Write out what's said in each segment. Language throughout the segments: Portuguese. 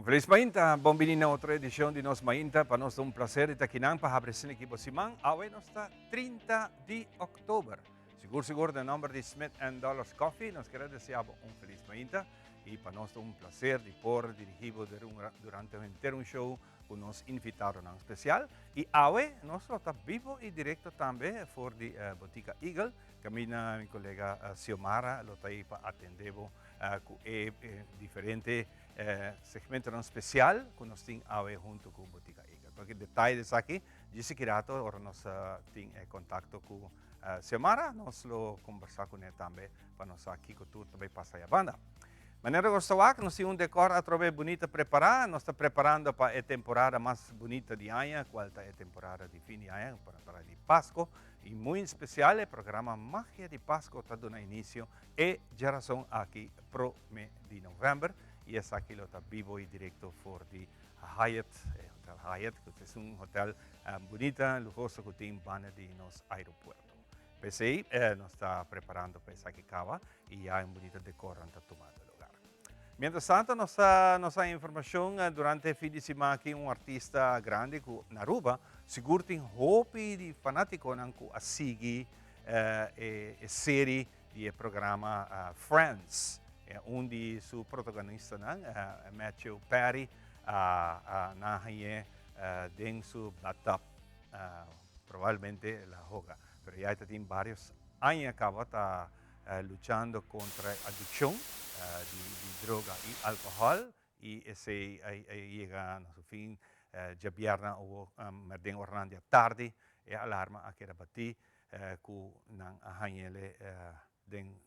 Feliz Mainta, bombini outra edição de Nos Mainta, para nós é um prazer estar aqui para apresentar aqui para Simão. Hoje nós está 30 de outubro. Seguro, de nome de Smith Dollars Coffee, nós queremos desejar Feliz Mainta e para nós é um prazer de poder dirigir durante o inteiro show com nos invitados em especial. E hoje nós estamos vivo e direto também fora de Botica Eagle, que minha colega Xiomara está aí para atender com diferente segmento especial que nós temos hoje junto com Botica Eagle. Porque detalhes aqui, disse que agora nós temos contato com Xiomara, nós vamos conversar com ela também para nós aqui que tudo também passa a banda. Maneira gostosa, nós temos um decor através bonito preparado, nós estamos preparando para a temporada mais bonita de ano, qual é a temporada de fim de ano, para de Páscoa, e muito especial, o programa Magia de Páscoa está dando início e geração aqui pro mês de novembro, e esse aqui está vivo e direto for de Hyatt, Hotel Hyatt, que é um hotel bonito, lujoso que tem banda de nos aeroporto. PCI nós está preparando para essa aqui cava e há um bonito decor para tomar lugar. Mientras tanto, nossa informação durante o fim de semana aqui artista grande na Aruba, seguro tem hope de fanático que assiste a série de programa Friends, onde seu protagonista, Matthew Perry, na dentro seu batap, provavelmente la joga. Pero ya tem vários anos acaba luchando contra a adicção de droga e álcool e esse chega no seu fim de viernes ou merdem ornandia tarde e alarma a que bati com não arranhele den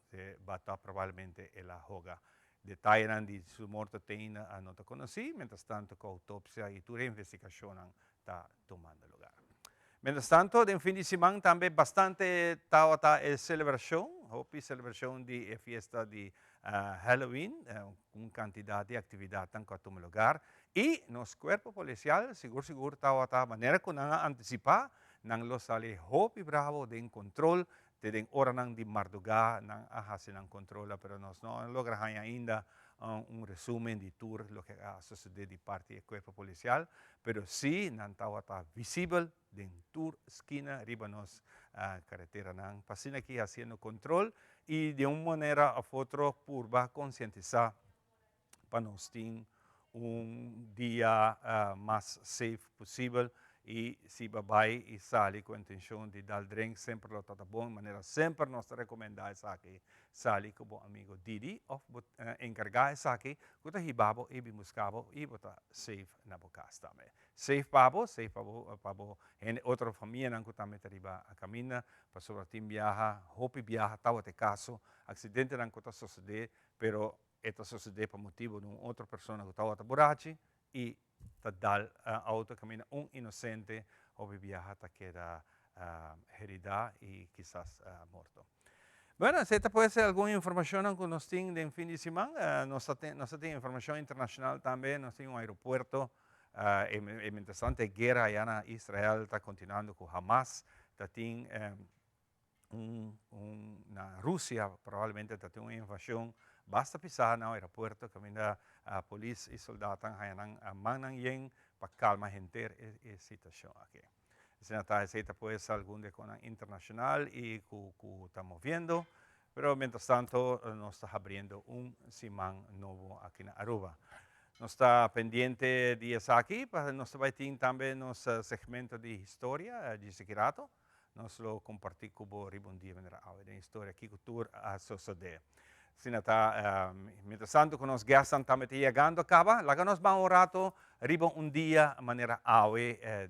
bata provavelmente ela joga. Detalhes de sua morte tem não te conheci, mientras tanto a autópsia e toda a investigação está tomando lugar. Mientras tanto, no fim de semana também bastante estava a celebração, celebração de festa de Halloween, com quantidade de atividade que toma lugar. E nosso corpo policial, seguro, estava a maneira que não antecipar, não lo sale hopi bravo de controle, de hora de madrugada, não hacen controle, pero nós não logramos ainda resumen de tour lo que ha sucedido de parte del cuerpo policial, pero sí, não estava visível de tour esquina, arriba nos carretera, não pasina aqui haciendo control y de una manera a otra por concientizar para nós ter dia mais safe possível. E se vai e sai com a intenção de dar drink, sempre lo está bom, maneira sempre nós recomendamos aqui, sai com o amigo Didi, ou encargar isso aqui, que está hibabo e bimuscabo e botar safe na boca também. Safe para outra família que também está a caminho, para sobre ti viaja, hope viaja, tal até caso, acidente não está suceder, pero está suceder por motivo de outra pessoa que está borracha e dal auto camina inocente o viaja hasta queda herida y quizás muerto. Bueno, esta puede ser alguna información que nos tiene de fin de semana. Nos tiene información internacional también, nos tiene un aeropuerto. Mientras tanto, la guerra allá en Israel está continuando con Hamas. Tiene Rusia probablemente tiene una invasión. Basta pisar no aeropuerto, camina a polícia e soldados a manang yen para calmar gente a situação aqui. Se não está aceita pues algum de con internacional e que estamos vendo, pero mientras tanto nos está abrindo semana novo aqui na Aruba. Nos está pendiente dias aqui, para nós vai ter também nosso segmento de história de secreto. Nós lo compartir com o ribondia de história aqui que tudo a suceder. Mientras tanto, que nos gastan também chegando a cabo, lá que nos vamos um rato, arriba dia, de maneira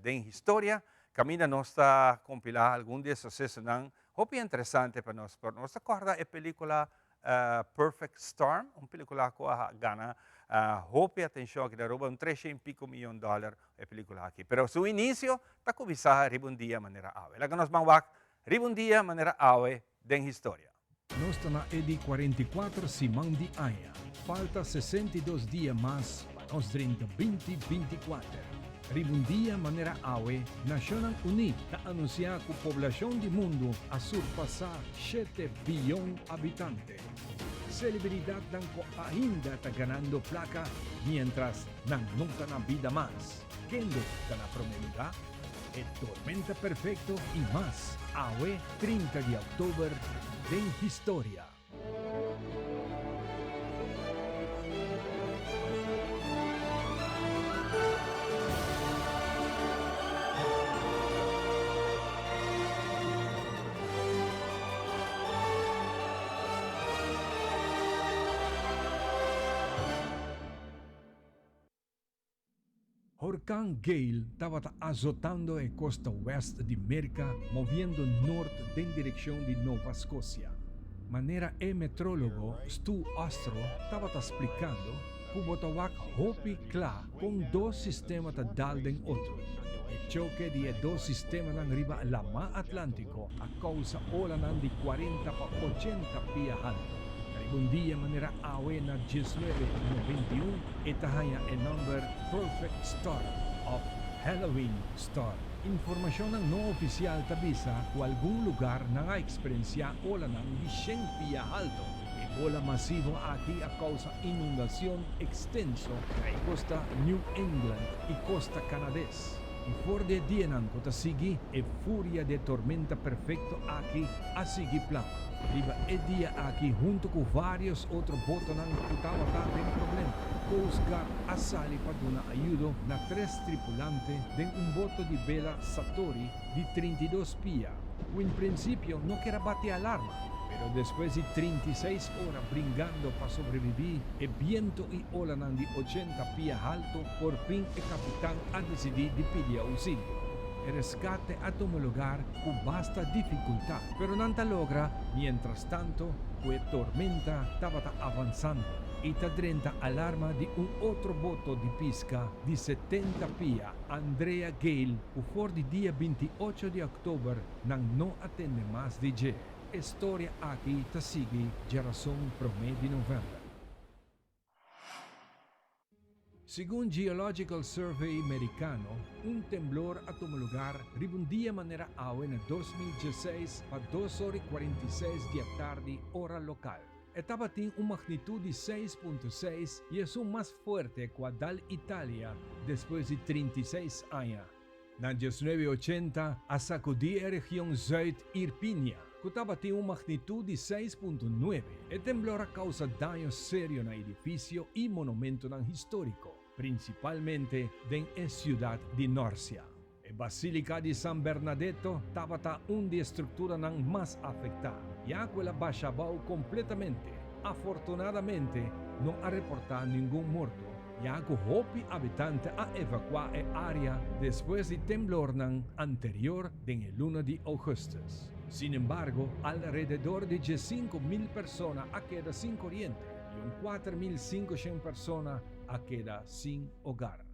de história, camina nos está compilar algum desses sucessos, hope interessante para nós. Nos acorda a película Perfect Storm, uma película que gana, hope atenção que derruba $300 e pico milhões a película aqui. Pero seu início, está com visar arriba dia, de maneira lá que nos vamos arriba dia, de maneira de história. Nós estamos na EDI 44 Simão de Aya. Falta 62 dias mais para os 2024. Ribundia manera awe, Naciones Unidas anuncia que población del mundo a surpasar 7 bilhões habitantes. Celebridad danco ainda está ganando placa, mientras no na vida más. Kendo está na primer lugar, el Tormenta Perfecto y más. Awe 30 de octubre, de historia. Huracán Gale estaba azotando la costa oeste de América, moviendo norte en dirección de Nova Escocia. Manera el metrólogo Stu Astro estaba explicando que Botawak hopi kla con dos sistemas de dalden otro. El choque de dos sistemas arriba al mar Atlántico a causa ola de 40 a 80 pies alto. Un día manera awena 1991 etahaya el nombre Perfect Star of Halloween Star. Información no oficial avisa que algún lugar na experiencia ola de 100 pies alto. Ebola masivo aquí a causa inundación extenso en costa New England y costa canadés. Y por de día nanco sigue e furia de tormenta perfecto aquí a seguir plan. Riba el día aquí junto con varios otros botos que estaban en problema. Coast Guard a salir para dar ayuda a 3 tripulantes de un boto de vela Satori de 32 pies. En principio no quería bater alarma, pero después de 36 horas brincando para sobrevivir, el viento y ola de 80 pies alto, por fin el capitán ha decidido de pedir auxilio. El rescate ha tomado lugar con basta dificultad, pero no logra. Mientras tanto, la tormenta estaba avanzando y tendrá alarma de un otro boto de pesca de 70 pies, Andrea Gale, que por el día 28 de octubre no atiende más de G. Historia aquí te sigue ya razón promedio de noviembre. Según Geological Survey americano, un temblor ha tomado lugar un día manera en el 2016 a 2 horas y 46 de la tarde, hora local. Estaba en una magnitud de 6.6 y es un más fuerte que Dal Italia después de 36 años. En 1980, a sacudir la región Zuid-Irpinia, que estaba en una magnitud de 6.9. El temblor causa daños serios en el edificio y monumento histórico, principalmente en la ciudad de Norcia. La Basílica de San Bernadetto estaba una de las estructuras más afectadas, ya que la bajó completamente. Afortunadamente, no ha reportado ningún muerto, ya que hopi habitantes ha evacuado el área después del temblor anterior en el 1 de agosto. Sin embargo, alrededor de 5.000 personas ha quedado sin corriente y 4.500 personas ha quedado sin hogar.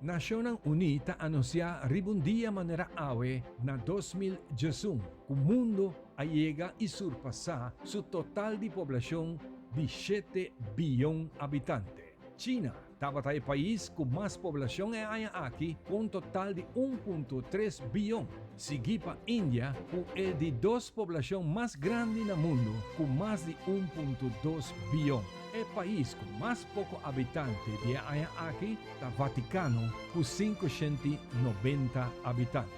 Naciones Unidas anuncia un día manera awe na 2021, que el mundo llega y surpasa su total de población de 7 bilhões habitantes. China estaba el país con más población aquí, con un total de 1.3 bilhões. Seguida India, con el de 2 población más grande en el mundo, con más de 1.2 bilhões. El país con más pocos habitantes de aquí, el Vaticano, con 590 habitantes.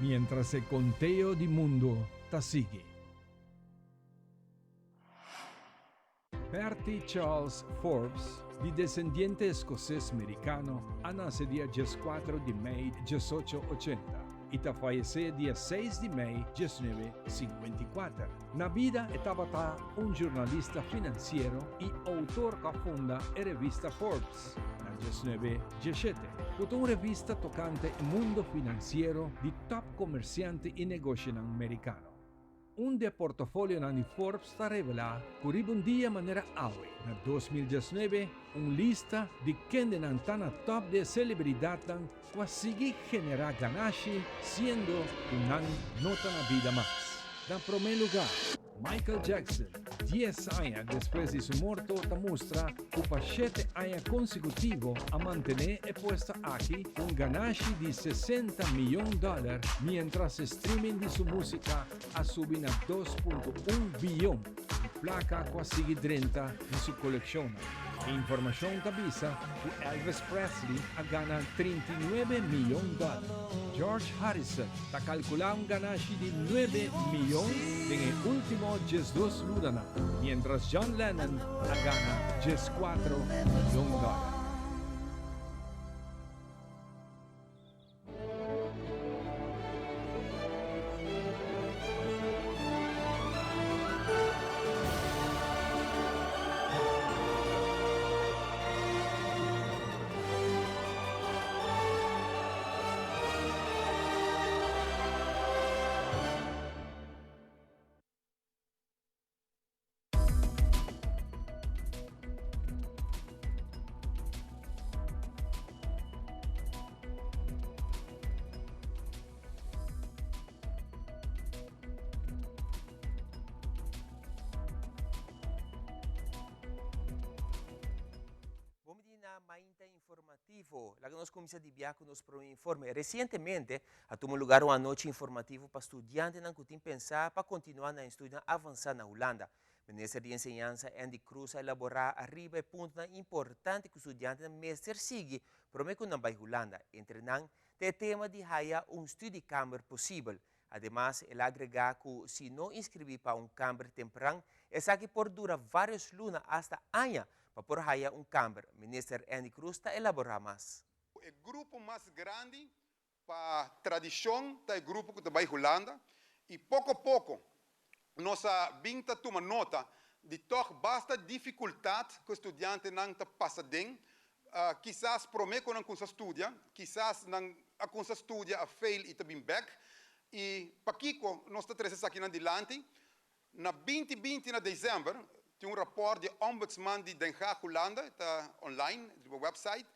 Mientras el conteo del mundo sigue. Bertie Charles Forbes, de descendiente escocés americano, ha nacido el 4 de mayo de 1880 y fallecido el 6 de mayo de 1954. Na vida estaba un jornalista financiero y autor que funda la revista Forbes, en 1917, una revista tocante el mundo financiero de top comerciantes y negocios americanos. Un de portafolio de Forbes revela que un día manera awe, en 2019, una lista de quienes están a top de celebridad que sigue generar ganancia siendo un nota na vida más. En primer lugar, Michael Jackson, 10 anos depois de sua morte, mostra que para 7 anos consecutivos a manter e posta aqui ganasci di 60 milhões de dólares, mientras streaming de sua música a subir a 2,1 bilhão e placa quase 30 de sua coleção. Informação avisa que Elvis Presley a ganha 39 milhões de dólares. George Harrison está calculando ganasci de 9 milhões en el último 12 lunas, mientras John Lennon a gana 14 milhões de dólares. Mainta informativo, lá que nós começamos a dividir com nos para um informe. Recentemente, a tomar lugar uma noite informativa para estudantes que têm pensar para continuar na estudo avançar na Holanda. O Ministério de Enseñanza, Andy Cruz, a elaborar arriba ponto importante que os estudantes mestre seguem para que não vai Holanda. Entre nós, tem tema de haya estudo câmara possível. Además, ele agrega que se não inscrever para câmara temprano, é que por durar vários lunas hasta anos para por haya câmara. O Ministro Andy Cruz está elaborando mais. O grupo mais grande para tradição é o grupo que vai Holanda e pouco a pouco nós vinta tomar nota de toch basta dificuldade que o estudante não está passando. Quizás prometo não consa estudia, quizás não a consa estudia a fail e também back. E para Kiko, nós estamos aqui adiante. Na 2020 de dezembro, tem rapport de Ombudsman de Den Haag, Holanda, está online, no website.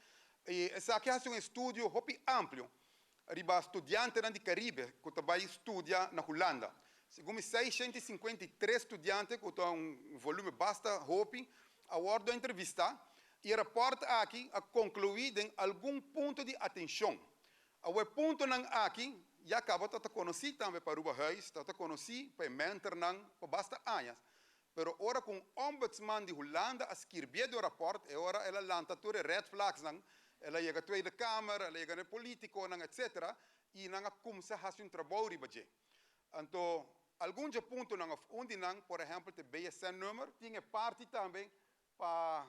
E essa aqui é um estudo muito amplo, para estudantes do Caribe, que também estudam na Holanda. Segundo 653 estudantes, que tem volume bastante, a hora da entrevista, e o rapport aqui a concluir em algum ponto de atenção. O ponto aqui, já acabou de conhecer também para o Huis, está conhecido para mentor por bastante anos. Pero ora com o Ombudsman de Holanda a escrever o rapport, e ora ela lança todas as red flags, ela chega à Tweede Kamer, ela chega no político, etc. E ela começa a fazer um trabalho ribaje. Então, alguns pontos, onde, por exemplo, o BSN-número, tinha parte também para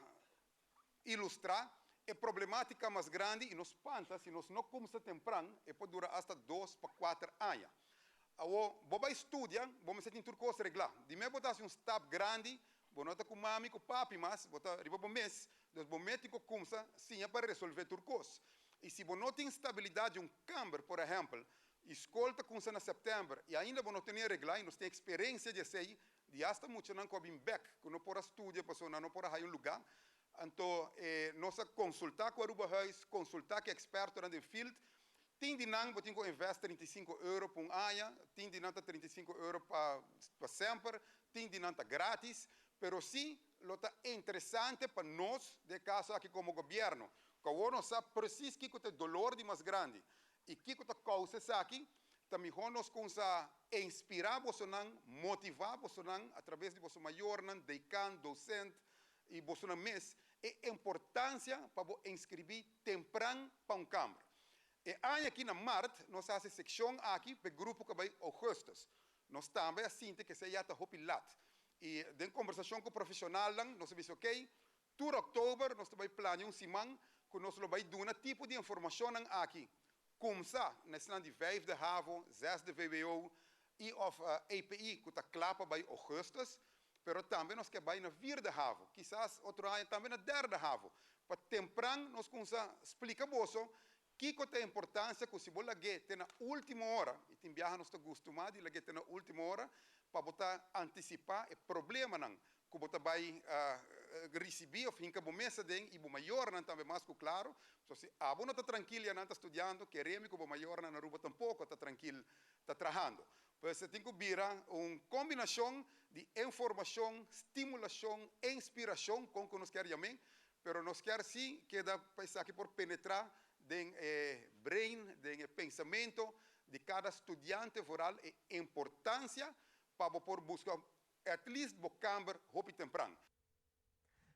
ilustrar a problemática mais grande e nos espanta, se nós não começamos temprano, e pode durar até 2 para 4 anos. Boba estudia, vamos ser em turcos reglar. De me botar um step grande, bonota com mami, com papi, mas botar riba bom mês, dos bomete com começa sim para resolver turcos. E se bonota instabilidade câmara, por exemplo, escolta começa em setembro e ainda bonota nem reglar, e nós tem experiência de sei, de hasta muito não cobim back, que não pora estudia, pessoa não pora ir um lugar. Então, nós consultar com o Aruba Huis, consultar com experto no field. Tem de não, botem que investir 35 euros por ano, tem de não 35 euros para sempre, tem de não grátis, mas sim, é interessante para nós, de caso aqui como governo, que nós sabemos preciso que é o dolor de mais grande, e que é a causa aqui, também nós conseguimos inspirar você, motivar você, através de você maior, decan, docente, e você mês, a importância para inscrever temprano para câmara. E aqui na Marte, nós fazemos secção aqui para o grupo que vai Augustus. Nós também assim que se está hopilat. E de conversação com o profissional, nós dizemos, ok, todo outubro nós vamos planear semana que nós vamos dar um tipo de informação aqui. Começar na cidade de 5 de Havo, 6 de VWO e of API, que está claro para Augustus, mas também nós queremos na 4 de Havo, quizás outro ano também na 10 de Havo. Para temprano, nós começamos a explicar você que é a importância que se você laguete na última hora, e tem viaja nós acostumado a laguete na última hora, para botar antecipar o problema que você vai recebi of hinka bomesa den ibu mayor nan tambe mas claro. So se abo no está tranquilo nan está estudiando, queremos que o mayor nan Aruba tampoco está tranquilo, está trabajando. Pues se tinha bira combinação de informação, estimulação e inspiração com que nós queremos, pero nós queremos sim que dá para aqui por penetrar den brain, den pensamento de cada estudante rural e importância para por buscar at least bocamber hopi temprano.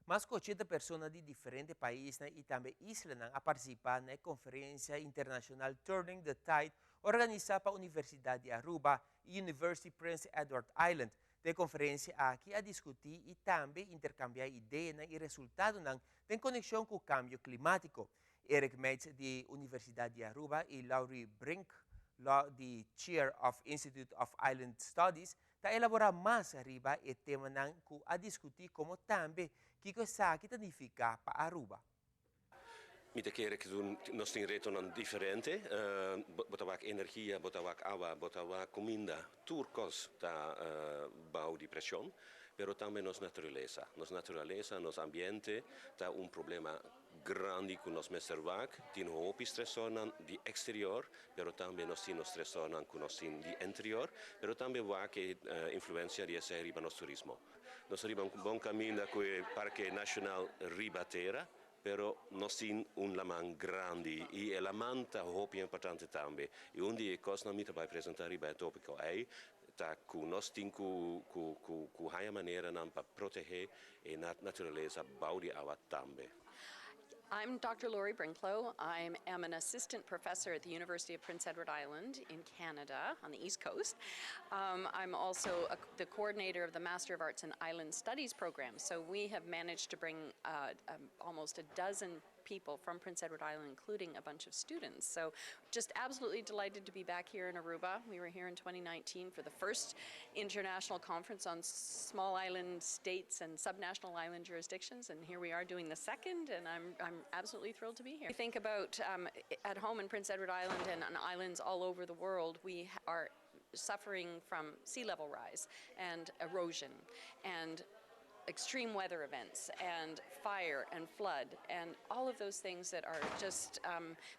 Mas 80 pessoas de diferentes países e também islas a participar na Conferência Internacional Turning the Tide organizada pela Universidade de Aruba e University Prince Edward Island. De conferência aqui a discutir e também intercambiar ideias e resultados em conexão com o cambio climático. Eric Meitz, de Universidade de Aruba, e Laurie Brink, de Chair of Institute of Island Studies, está elaborar mais arriba o tema a discutir como também que cosa que significa para Aruba. Mite keren doen nos tin reto non differente, botawak energia, botawak agua, botawak comida, turcos da bau di presión, pero también nos naturaleza. Nos ambiente da un problema grande con nos meservak, tin hopi stressonan di exterior, pero también nos tin stressonan con nos tin di interior, pero también va che influencia di ese riba nos turismo. Nos riba un buon cammino con Parque Nacional Ribatera, pero nos sin un laman grande e el lamanta hopi importante tambe e undi e cosna mita by presentare by topico ai ta ku nos tin ku haya manera nan pa proteger e naturaleza baudi awa tambe. I'm Dr. Laurie Brinklow. I am an assistant professor at the University of Prince Edward Island in Canada on the East Coast. I'm also the coordinator of the Master of Arts in Island Studies program. So we have managed to bring almost a dozen people from Prince Edward Island, including a bunch of students. So just absolutely delighted to be back here in Aruba. We were here in 2019 for the first international conference on small island states and subnational island jurisdictions, and here we are doing the second, and I'm absolutely thrilled to be here. We think about at home in Prince Edward Island and on islands all over the world, we are suffering from sea level rise and erosion and extreme weather events and fire and flood and all of those things that are just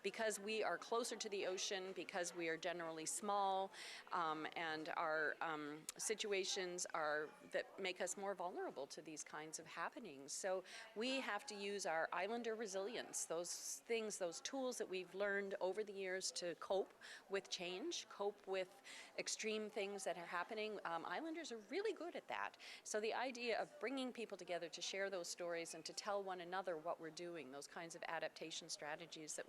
because we are closer to the ocean, because we are generally small, and our situations are that make us more vulnerable to these kinds of happenings. So we have to use our islander resilience, those things, those tools that we've learned over the years to cope with change, cope with extreme things that are happening. Islanders are really good at that. So the idea of bringing people together to share those stories and to tell one another what we're doing, those kinds of adaptation strategies that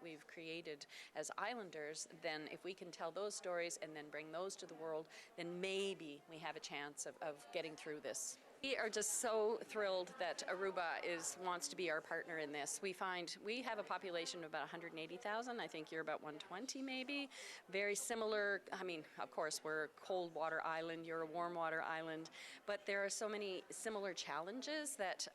we've created as islanders, then if we can tell those stories and then bring those to the world, then maybe we have a chance of getting through this. We are just so thrilled that Aruba wants to be our partner in this. We find we have a population of about 180,000. I think you're about 120 maybe. Very similar, I mean, of course, we're a cold water island, you're a warm water island, but there are so many similar challenges that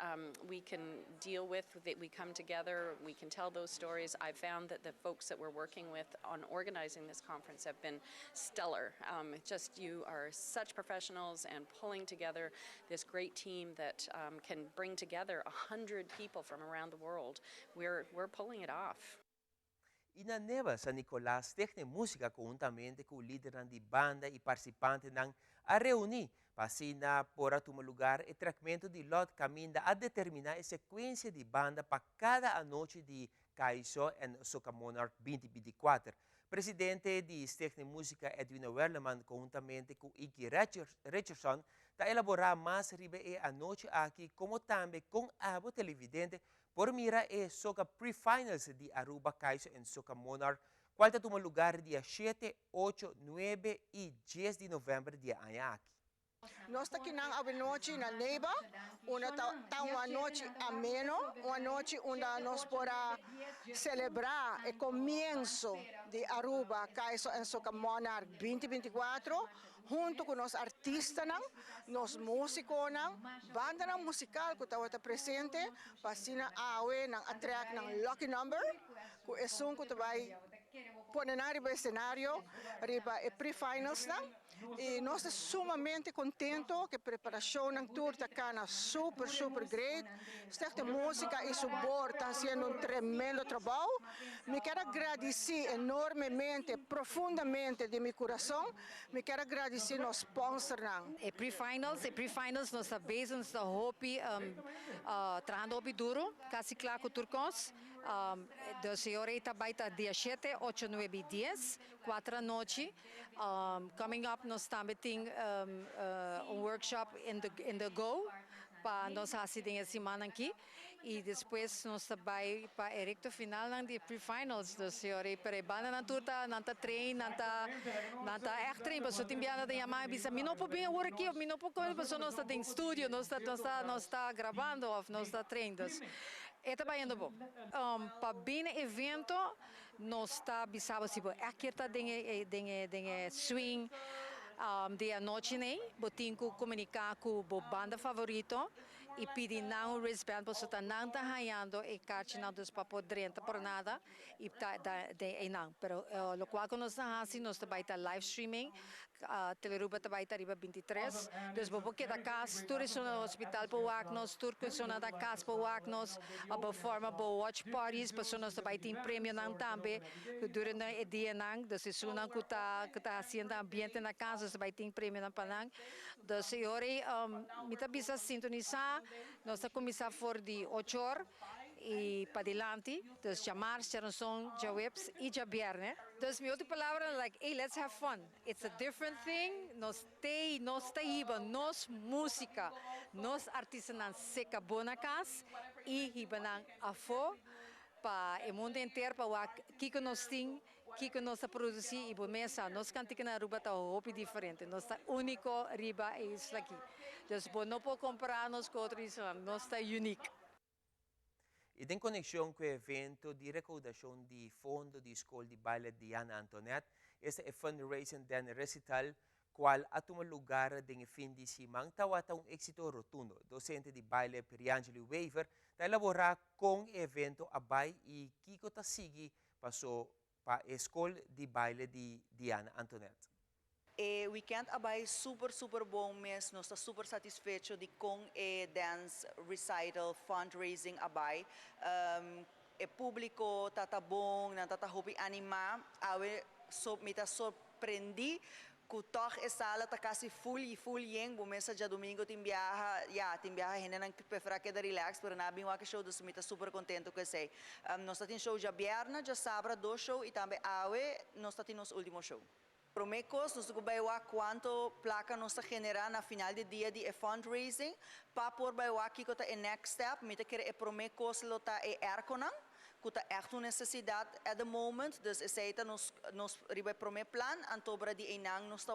we can deal with, that we come together, we can tell those stories. I've found that the folks that we're working with on organizing this conference have been stellar. Just you are such professionals and pulling together this great team that can bring together 100 people from around the world. We're pulling it off. Inaneva San Nicolás tecne música conjuntamente com o líder de banda e participante a reunir para por um lugar e tratamento de lot caminda a determinar a sequência de banda para cada noite de Kaiso e Soca Monarch 2024. Presidente de Stichting Música Edwin Werleman conjuntamente com Iggy Richardson está elaborar mais riba e a noite aqui como também com abo televidente por mira e Soca Pre-Finals de Aruba Kaiso e Soca Monarch, qual está tomando lugar dia 7, 8, 9 e 10 de novembro de aqui. Nós estamos aqui na noite na Neiba, uma noite ameno, uma noite onde nós podemos celebrar o começo de Aruba, Kaiso e Soca Monarch 2024, junto com os artistas, os músicos, banda musical que está presente, para awe ng attract ng lucky number, kung esong ko vai ponen arriba el escenario, arriba el pre-finals, ¿no? Y nós estamos sumamente contentos que a preparação ng tour está cana super great. Esta música e sabor está fazendo tremendo trabalho. Me quero agradecer enormemente, profundamente de meu coração. Me quero agradecer nos sponsors. E pre-finals nós sabemos da hopi trabajando hopi duro, casi claro com turcos. Do senhor está baita dia 7, 8, 9 e 10, 4 da noite. Coming up, nós também temos workshop in the Go, para nós fazer a semana aqui. E depois nós também para a recta final de pre-finals, do senhor. E para a banda na turta, nanta trein, nanta echt trein. Mas eu tenho de chamar e dizer, me não pode bem agora aqui, me não pode comer, mas nós estamos em estúdio, nós está gravando, nós está treinando. É também indo bom. Para bem evento, nós está bisaba se aqui está tem swing de noite nem, botinho comunicar com a banda favorito e pedir não wristband, porque está não está ganhando e carte não dos para poder por nada e tá não. Pero lo qual nós está assim, nós também está live streaming. Teleruba também está riba 23. Dus porque da casa, todos são no hospital para wagnos, todos são na casa para wagnos, a forma para watch parties, pessoas também têm prêmio não também durante o dia não, dus isso não que está fazendo ambiente na casa, também tem prêmio não para não. Dus hoje me está bisa sintonizar, nós está começar for de 8 horas. E para adelante, dus chamar, Charanson, Jawebs e Jabierne. Dus met outra palavra, like, hey, let's have fun. It's a different thing. Nós iba, nós música, nós artesanal seca bona casa e iba nang afo para o mundo inteiro para o que nós temos, que nós produzimos e por mesa, nós cantamos na Aruba tá hopi diferente, nós tá único riba é isso aqui. Dus não pode comparar nós com outros, nós tá unique. E em conexão com o evento de recaudação de fundo de escola de baile de Ana Antoinette, este é fundraising den recital, qual a tomar lugar no fim de semana, está um êxito rotundo. Docente de baile Periangeli Weaver está elaborar com o evento a baile e Kiko está seguir para a escola de baile de Ana Antoinette. O weekend abai super bom mês, nós está super satisfeito de com o dance recital fundraising abai. O público tá bom, não tá hopi animar, me tá surpreendi que toda a sala tá quase full yen, bom mês já domingo tem viaja, gente não prefere que relax, pero na bem o show, dus me tá super contento com isso. Nós tá tem show já viernes, já sábado 2 show e também nós tá tem nosso último show. Promecos, nós vamos quanto placa nós generar na final de dia de fundraising, para por baixo aqui que é next step, me quer promecos lota é erconan, que é echt uma necessidade at the moment, dus essa nós riba prome plan, antobra de enang nós tá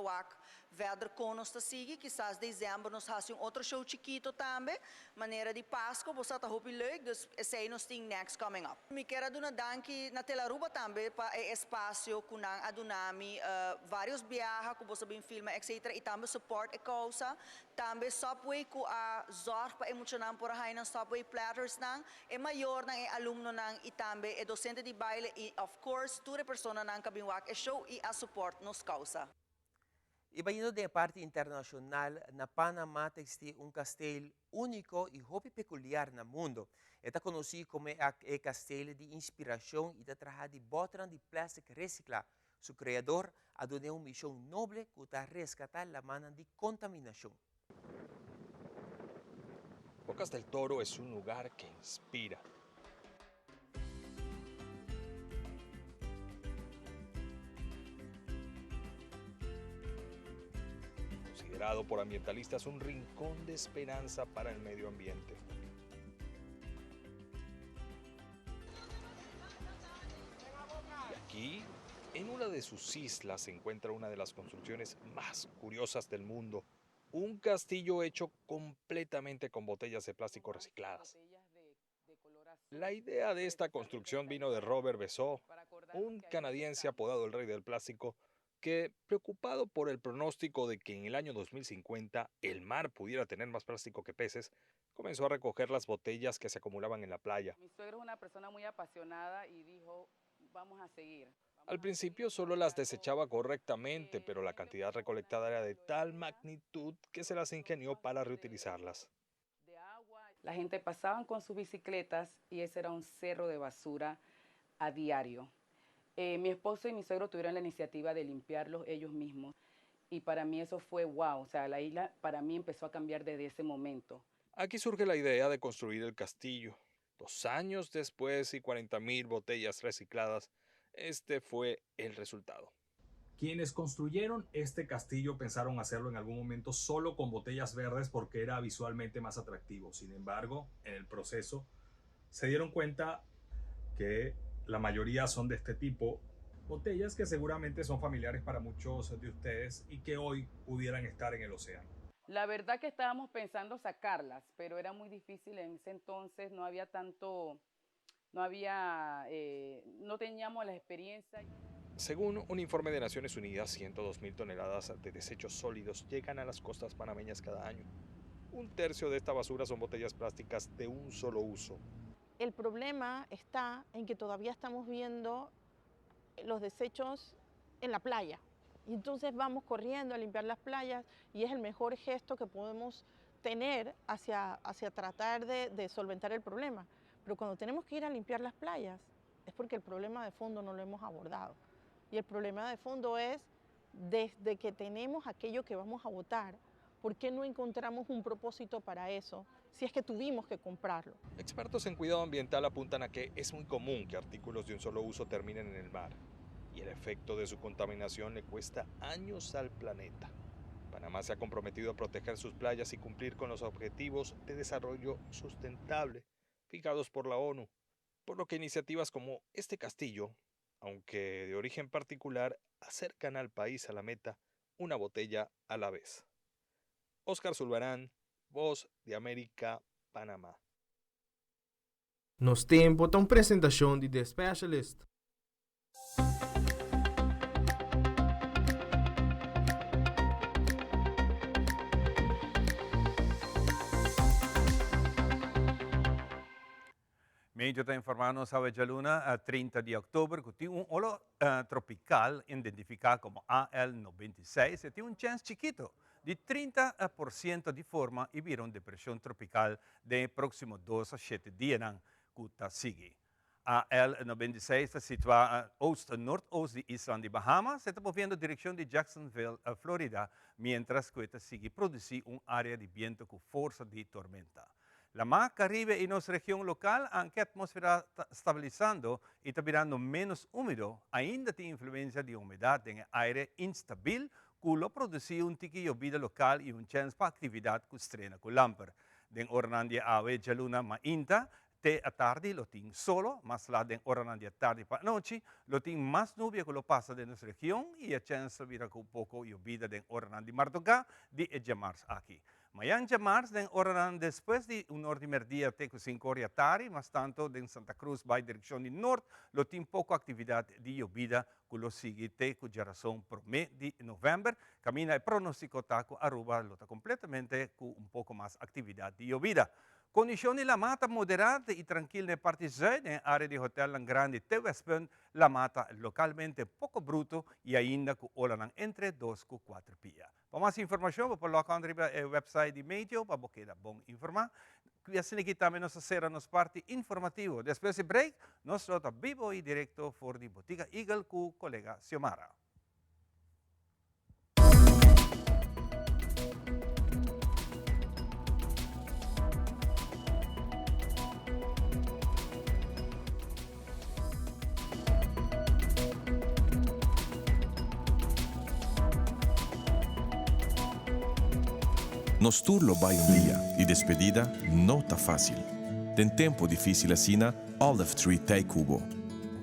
verder com nós tá seguir, quizás dezembro nós fazemos outro show chiquito também, maneira de Páscoa, você tá hopi leuk, dus essa nós tem next coming up. Me quero dar danke na Telaruba também para espaço com nang adunami vários viajes que você bem filma, etc. E também support a causa, também subway que a zorg para emocionar por aí na subway platters nang, é maior nang é aluno nang e também é docente de baile e of course toda pessoa nang kabinwak é show e a support nos causa. E indo da parte internacional, na Panamá existe castelo único e hopi peculiar no mundo. É conhecido como o castelo de inspiração e de trabalho de botran de plástico reciclado. Su criador ha donado una misión noble que está rescatar la mano de contaminación. Bocas del Toro es un lugar que inspira. Considerado por ambientalistas un rincón de esperanza para el medio ambiente. Y aquí, en una de sus islas, se encuentra una de las construcciones más curiosas del mundo. Un castillo hecho completamente con botellas de plástico recicladas. La idea de esta construcción vino de Robert Besseau, un canadiense apodado el Rey del Plástico, que, preocupado por el pronóstico de que en el año 2050 el mar pudiera tener más plástico que peces, comenzó a recoger las botellas que se acumulaban en la playa. Mi suegro es una persona muy apasionada y dijo, vamos a seguir. Al principio solo las desechaba correctamente, pero la cantidad recolectada era de tal magnitud que se las ingenió para reutilizarlas. La gente pasaban con sus bicicletas y ese era un cerro de basura a diario. Mi esposo y mi suegro tuvieron la iniciativa de limpiarlos ellos mismos y para mí eso fue wow, o sea, la isla para mí empezó a cambiar desde ese momento. Aquí surge la idea de construir el castillo. 2 años después y 40,000 botellas recicladas, este fue el resultado. Quienes construyeron este castillo pensaron hacerlo en algún momento solo con botellas verdes porque era visualmente más atractivo. Sin embargo, en el proceso se dieron cuenta que la mayoría son de este tipo, botellas que seguramente son familiares para muchos de ustedes y que hoy pudieran estar en el océano. La verdad que estábamos pensando sacarlas, pero era muy difícil en ese entonces, no teníamos la experiencia. Según un informe de Naciones Unidas, 102,000 toneladas de desechos sólidos llegan a las costas panameñas cada año. 1/3 de esta basura son botellas plásticas de un solo uso. El problema está en que todavía estamos viendo los desechos en la playa. Y entonces vamos corriendo a limpiar las playas y es el mejor gesto que podemos tener hacia tratar de solventar el problema. Pero cuando tenemos que ir a limpiar las playas es porque el problema de fondo no lo hemos abordado. Y el problema de fondo es, desde que tenemos aquello que vamos a botar, ¿por qué no encontramos un propósito para eso si es que tuvimos que comprarlo? Expertos en cuidado ambiental apuntan a que es muy común que artículos de un solo uso terminen en el mar. Y el efecto de su contaminación le cuesta años al planeta. Panamá se ha comprometido a proteger sus playas y cumplir con los objetivos de desarrollo sustentable fijados por la ONU, por lo que iniciativas como este castillo, aunque de origen particular, acercan al país a la meta una botella a la vez. Oscar Zulbarán, Voz de América, Panamá. Nós temos uma apresentação de The Specialist. Medio está informando sobre la luna a 30 de octubre que tiene un olo tropical identificado como AL96 y tiene un chance chiquito de 30% de forma y vira una depresión tropical de próximos 2 a 7 días que sigue. AL96 está situada oeste-nordoeste de isla de Bahamas, se está moviendo en dirección de Jacksonville, Florida, mientras que sigue produciendo un área de viento con fuerza de tormenta. La mar Caribe y nuestra región local, aunque la atmósfera está estabilizando y está virando menos húmedo, ainda tiene influencia de humedad en el aire instabil, que lo produce un tique llovida local y un chance para actividad que estrena con lámpara. Den Orlandia ave ya luna mainta, te a tarde lo tiene solo, más la den Orlandia tarde para noche, lo tiene más nubia que lo pasa de nuestra región y a chance vira con un poco llovida den Orlandia Mardoca de llamarse aquí. Mañana llamarse den Orlandia después de un ordimer día te 5 horas tarde, más tanto den Santa Cruz va en dirección del norte, lo tiene poco actividad de llovida que lo sigue te cuya razón por mes de noviembre, camina el pronóstico taco Aruba lo está completamente con un poco más actividad de llovida. Condizioni la mata moderata e tranquilla nel parte sud, nell'area di hotel grande te Westpunt, la mata localmente poco bruto e ainda con olanan entre 2 e 4 pia. Para mais informação, vou colocar no website de Meteo para você dar bom informar. E assim aqui também nós será nos parte informativo. Depois do break, nós estamos vivo e direto for de Botica Eagle com o colega Xiomara. Nos turlo vai un dia e despedida não tá fácil. Tem tempo difícil assina, Olive Tree Tei Cubo.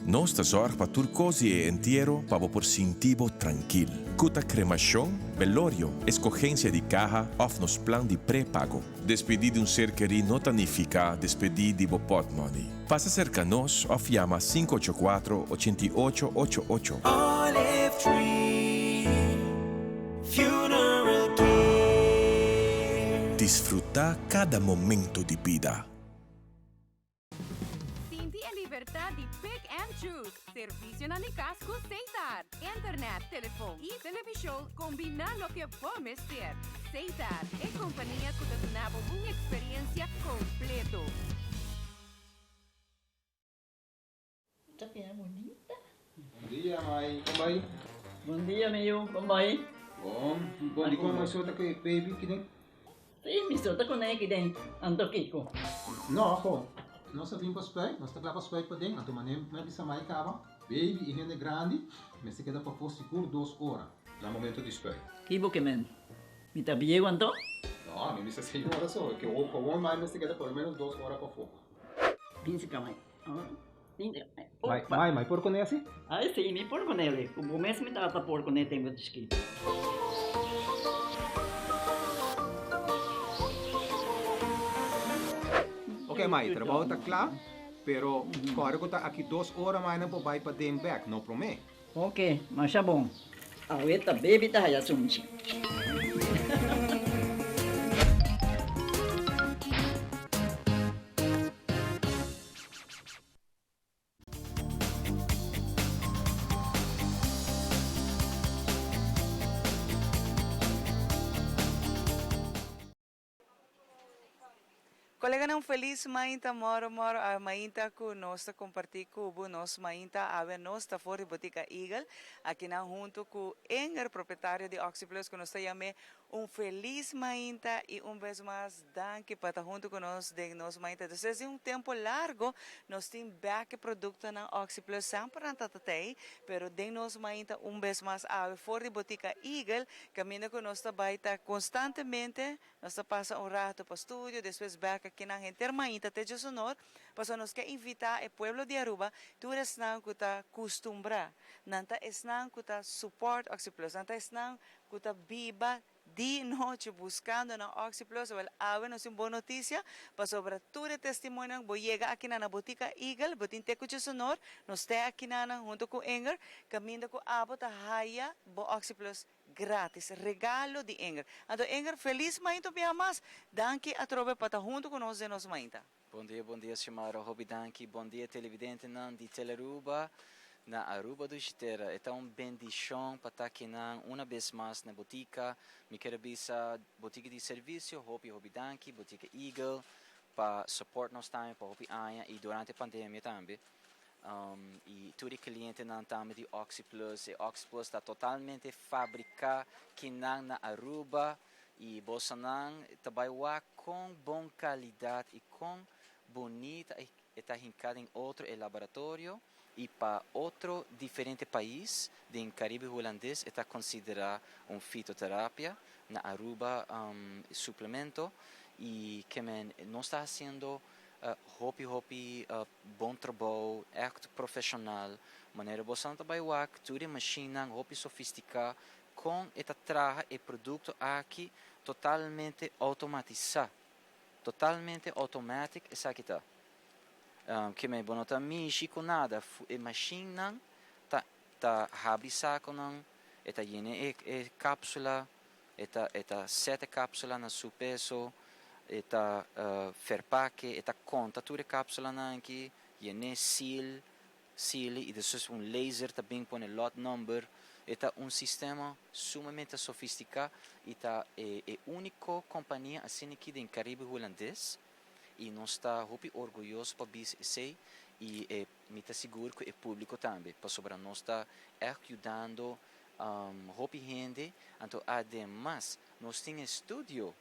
Nostra zorg pa turcosi e entierro pa por sintivo tranquil. Cuta cremação, velorio, escogencia de caja of nos plan de pré-pago. Despedir de un ser querido no significa despedir de pot money. Passa cerca nos of llama 584-8888. Olive Tree Funeral Care. Disfruta cada momento de vida. Siente en libertad de pick and choose. Servicio na Nicas com Seitar. Internet, telefone e televisão combinando o que vamos ter. Seitar é companhia que te dá uma experiência completa. Tapi bonita. Bom dia, mãe. Como vai? Bom dia, meu. Como vai? Bom. Bom, como mais outra que baby que nem? Sim, me solta com ele dentro. Ando Kiko. Não, ako. Nós vimos para os pés, nós estamos para para dentro. Então, mané, me bisa mais cava. Baby e gente grande, mas se queda para for seguro 2 horas. No momento de espera. Kibo que men. Me tá bem quanto? Não, me bisa 6 horas só. Que o bom mais se queda por menos 2 horas para fogo. Pinse kamay. Mai, por con esse? Ai, sim, me por con ele. O bom mesmo me tá por con ele tem muito esquito. Ok, Mai, trabalho está claro, pero claro que está aqui 2 horas mais não vai para dem back, não promete. Ok, mas é bom. Aweta baby tá ya sumchi. Colega não feliz mainta moro a mainta ku nossa compartir cubo nos mainta ave nossa fora botica Eagle aqui na junto com Enger proprietário de Oxyplus que nos chama feliz mainta e vez mais danke para junto com nós de nos mainta desde tempo largo nós tem back produto na Oxyplus sempre na tatatei pero de nos mainta vez mais ave fora botica Eagle caminha com nós baita constantemente nós passa rato para estúdio depois back aqui na gente mainta te sonor para nos que invitar o pueblo de Aruba tu eres não que tá costumbra nanta es não que tá support Oxyplus nanta es não que tá viva de noite buscando na Oxyplus well ave nos boa notícia para sobre tu testemunho vou chegar aqui na botica Eagle botin te cucho sonor nos te aqui na junto com Enger caminho com abo ta haya bo Oxyplus grátis, regalo de Enger. Então, Enger, feliz mainto piamas. Danke a trove para junto com nós de nos mainta. Bom dia, chamara Robi Danke. Bom dia, televidente de Teleruba, na Aruba do Chitera. É um bendição para estar aqui uma vez mais na botica. Me quero bisa botica de serviço, Robi Danke, botica Eagle, para suportar nós também, para Robi Anha e durante a pandemia também. E tudo o cliente não também de Oxyplus. E Oxyplus está totalmente fabricado aqui na Aruba e Bolsonaro trabalha com boa qualidade e com bonita e está rincado em outro laboratório e para outro diferente país do Caribe holandês está considerado fitoterapia na Aruba suplemento e que não está fazendo bom trabalho, echt profissional, maneira você trabalhar, tudo máquina, sofisticada, com esta traja e produto aqui totalmente automatizado, totalmente automático, isso aqui tá. Que me bono tá mexi com nada, a máquina tá habisa com não, eta yene cápsula, eta 7 cápsulas na seu peso. Eta verpakken, eta conta tutte capsule anche, je seal, e depois laser também põe lot number, eta sistema sumamente sofisticado, eta única companhia assim aqui do Caribe holandês, e nós está orgulhoso para isso e me está seguro que o público também, para sobre nós está ajudando gente, então ademais nós temos estúdio.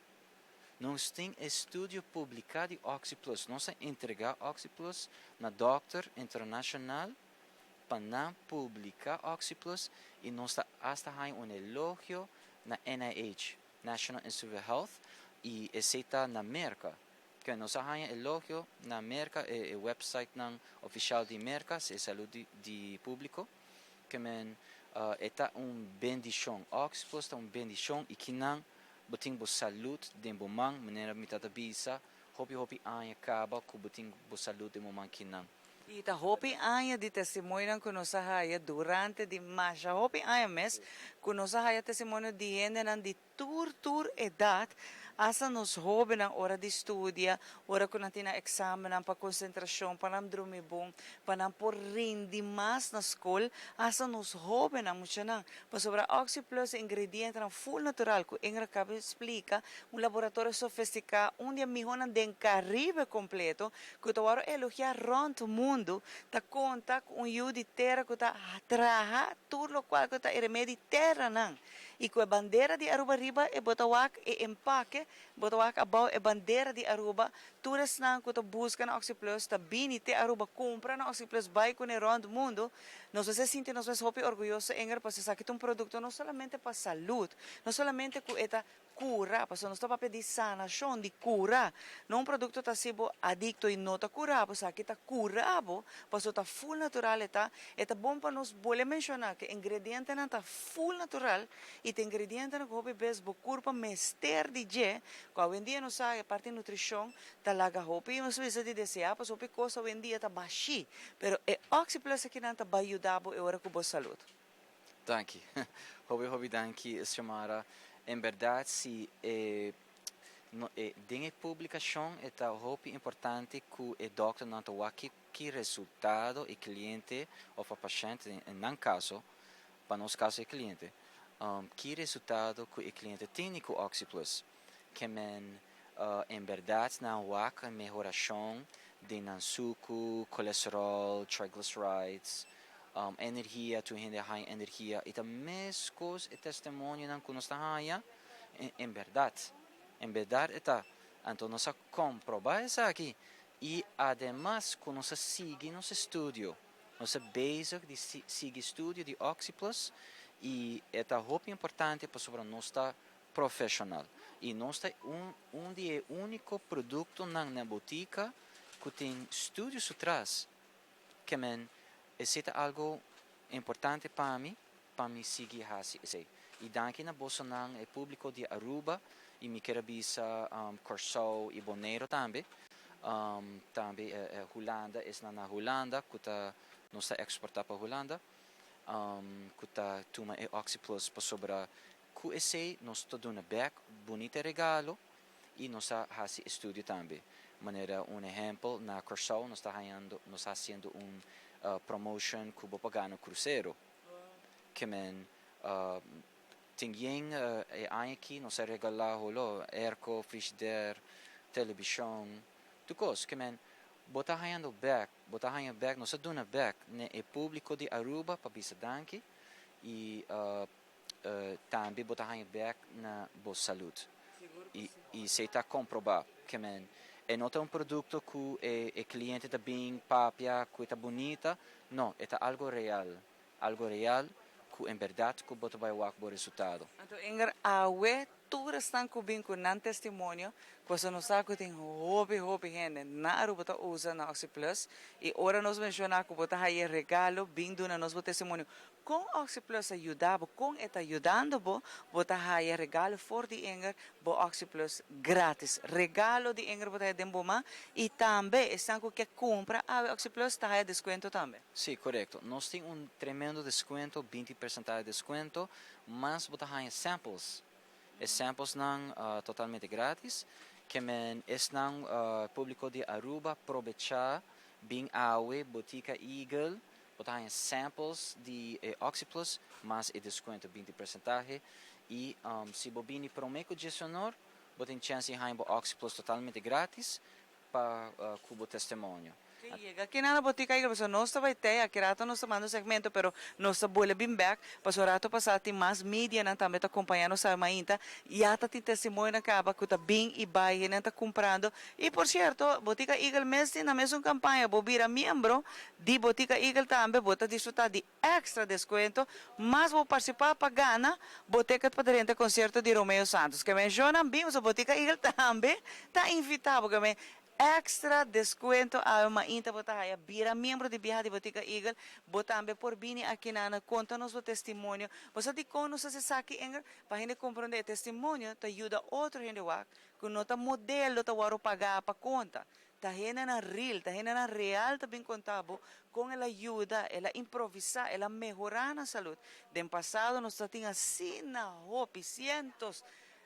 Nós temos estúdio publicado de Oxyplus. Nós entregamos Oxyplus na Doctor Internacional para publicar Oxyplus e nós estamos elogio na NIH, National Institute of Health, e está na América. Que nós temos elogio na América, o website oficial de América, é saúde de público, que é bendição. Oxyplus é bendição e que não boting bo salut de bomang maneira mitata bisa hopi anya acaba com boting bo salut de momang kinang e ta hopi anya de testemunho que nos haya durante de marcha hopi anya mes que nos haya testemunho de ende de tour edad asa nos jóvenes ang hora de estudia, hora ko natin na examen, ang pagkonsentrasyon, panam drumibong, panam por rindi mas na school, asa nos jóvenes ang mucha na. Pasobra Oxy Plus, ingrediente ng full natural, ko ingra cabe explica, un laboratorio sofisticado, un dia mijo ng den Caribe completo, que tawaro elogiar rond o mundo, ta conta com un yu di terra que ta traha, tur lo qual que ta remedi terra nang. E com a bandeira de Aruba riba e botawak e empaque, botawak abaw e bandeira de Aruba, turas nang que ta busca na Oxyplus, ta bini te Aruba compra na Oxyplus vai com o rond o mundo, nós se sente nós hopi orgulhoso engar para se um produto não somente para saúde, não somente com eta cura, porque nós estamos para pedir sanação de cura, não um produto tá sibo adicto e não tá curado, porque aqui tá curado, porque tá full natural eta bom para nós boleh mencionar que ingrediente não tá full natural e tem ingrediente não hopi bes bo curpa mester de je, que hoje em dia nós sabe parte nutrição tá laga hopi, nós precisa de desejar, porque hopi coisa hoje em dia tá baixi, pero é Oxyplus aqui não tá vai ajudar e ora com boa saúde. Danke. Hobby, danke, Xiomara. Em verdade, se tem publicação é muito importante que o doutor não tenha que resultado e cliente ou o paciente, em caso, para nosso caso é cliente, que resultado que o cliente tem com o Oxyplus, que em verdade não há melhoração de açúcar, colesterol, triglycerides, energia, tu gente há energia, e também coisas e testemunho não que nós estamos em verdade está, então nós comprovar isso aqui, e ademais que nós sigue nosso estudo, nós basic de seguir estudo de Oxyplus, e é muito importante para sobre nossa profissional, e nós é o único produto na botica que tem estudos atrás, que é algo importante para mim seguir assim. E daqui na bolsa é público de Aruba e me quero bisa Curaçao e Bonaire também. Também Holanda na Holanda que tá nós exportar para Holanda. Que tá tuma é Oxyplus para sobra que esse nós tá dando back bonito regalo e nós faz estudo também. Maneira exemplo na Curaçao nós fazendo promotion Cuba Pagano Cruzeiro que tem aqui nós regalar airco, frigideira, televisão, tudo coisa que bota haiando back nós dona back né é público de Aruba para bisa danke e também bota haiando back na boa saúde e se está comprovado que é não é produto que é cliente está bem papia, que está bonita, não, é algo real que em verdade que bota vai o resultado. Então, engar awe todas estão cobrindo com nan testemunho, que nós sabe que tem hobby gente na Aruba tá usa na Oxyplus e ora nós mencionar que bota aí regalo vindo na nosso testemunho. Com Oxyplus ajudava, com está ajudando bota aí regalo for de engar bo Oxyplus grátis. Regalo de engar bota de boma e também estão que compra a Oxyplus tá aí desconto também. Sim, correto. Nós temos tremendo desconto, 20% de desconto, mas bota aí samples. Samples não totalmente grátis, que estão público de Aruba aproveitar bem awe botica Eagle, botar em samples de Oxyplus, mas é desconto 20% e se bobini prometo de sonor, botem chance em Oxyplus totalmente grátis para cubo testemunho. Aqui na botica aí, pessoal, nós vai ter, aqui rato nós tomando segmento, pero nós boleh bem back, para o rato passar tem mais mídia, não também tá acompanhando sa mainta, e até tem testemunho na caba que tá bem e vai, não tá comprando. E por certo, botica Eagle mesmo na mesma campanha, bobira membro de botica Eagle também, bota desfrutar de extra desconto, mas vou participar para Gana, boteca para dentro concerto de Romeo Santos, que mencionam bem, a botica Eagle também tá invitado, que extra desconto a uma inta botahaya bira membro de Biha de Botica Eagle botambe por bini aqui na conta-nos o testemunho você de cono se saque enger para gente compreender testemunho te ajuda outro gente wak que nota modelo ta waro pagar para conta ta hena na real ta hena na real ta bem contabo com ela ajuda ela improvisar ela melhorar na saúde dem passado nós tinha assim na hopi cientos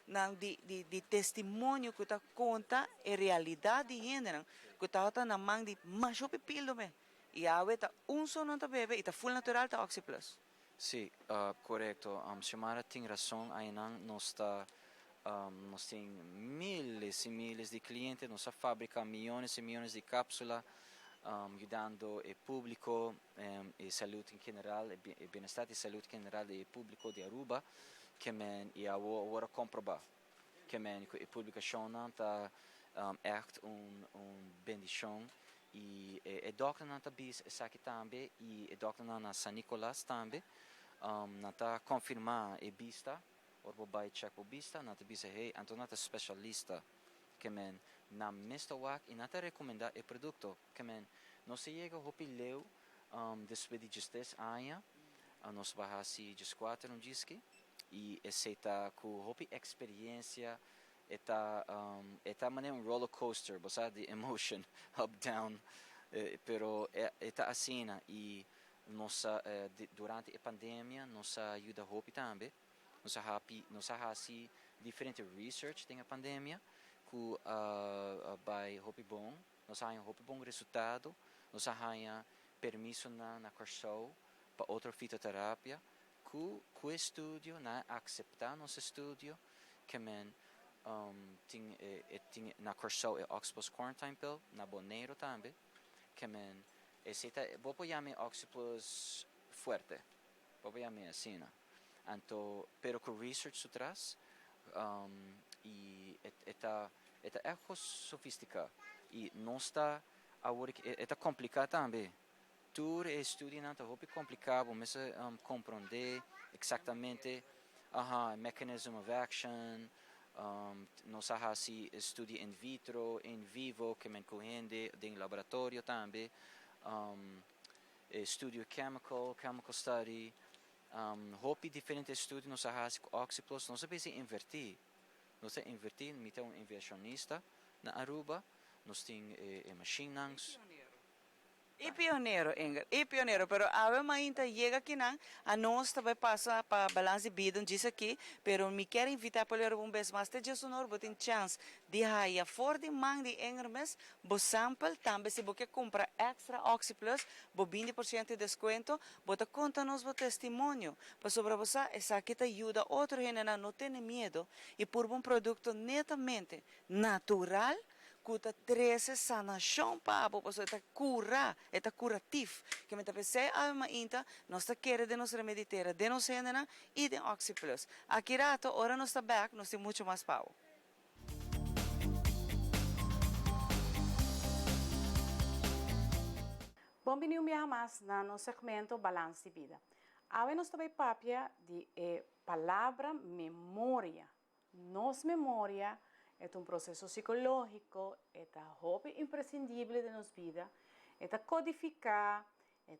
nang di testimonio que ta conta e realidade ainda que ta namang di macho pipilo me e awe ta só não ta bebe e ta full natural ta Oxy Plus. Sì, corretto. Xiomara tem razão. Ainda nós temos miles e miles de clientes, nós fabricamos milhões e milhões de cápsulas, ajudando o público e saúde em geral, e bem-estar e saúde em geral do público de Aruba, que e agora comprovar que a publicação está echt bendição. E o doctor não está bis aqui também e o doctor na San Nicolás também não está confirmar e vista ou vai check o vista não está bis hey então não está especialista que na mesta wak e não está recomendar o produto que não se chega o pileu depois de justiça aia nós vai se desquatro disque e aceita com hopi experiência Eta maneira roller coaster, você de emotion up down, pero eta assim e nossa durante a pandemia nossa ajuda hopi também, nossa hasi diferente research tem a pandemia que by hopi bom, nossa há hopi bom resultado, nossa há permisso na curso para outra fitoterapia, que estúdio na aceitar nosso estúdio que tem na curso e Oxyplus Quarantine Pill na Bonaire também que vou pôr Oxyplus forte vou pôr assim então pero com research atrás e é sofisticado e não está agora é complicado também tudo é estudo não está complicado mas compreender exatamente mechanism of action nós hasi estudo in vitro, in vivo, que corrende em laboratório também, estudo chemical study, hopi diferentes estudos nós hasi com Oxy Plus, nós sabemos invertir, então inversionista na Aruba, nós temos machines. E pioneiro, Inger, e pioneiro, pero ave ainda chega aqui não, a nós também passa para balance de vida, diz aqui, pero me quero invitar para ler vez mais, te Jesus não tem chance de raia for de mang de Inger mes, bo sample também se você compra extra Oxy Plus, bo 20% de desconto, bota conta nos bo testemunho, para sobre você essa aqui te ajuda outro gente não tem medo e por um produto netamente natural. Kuta 13 sanação para a pessoa cura, é curativo. Que me pensei a ainda nós queremos de nos remediar, de nos cena e de Oxy Plus. Aqui rato, ora nós está back, nós temos muito mais power. Bem-vindo mais no segmento Balance de Vida. Agora nós também papia de palavra memória. Nos memória é processo psicológico, é hobby imprescindível de nossa vida, é codificar, é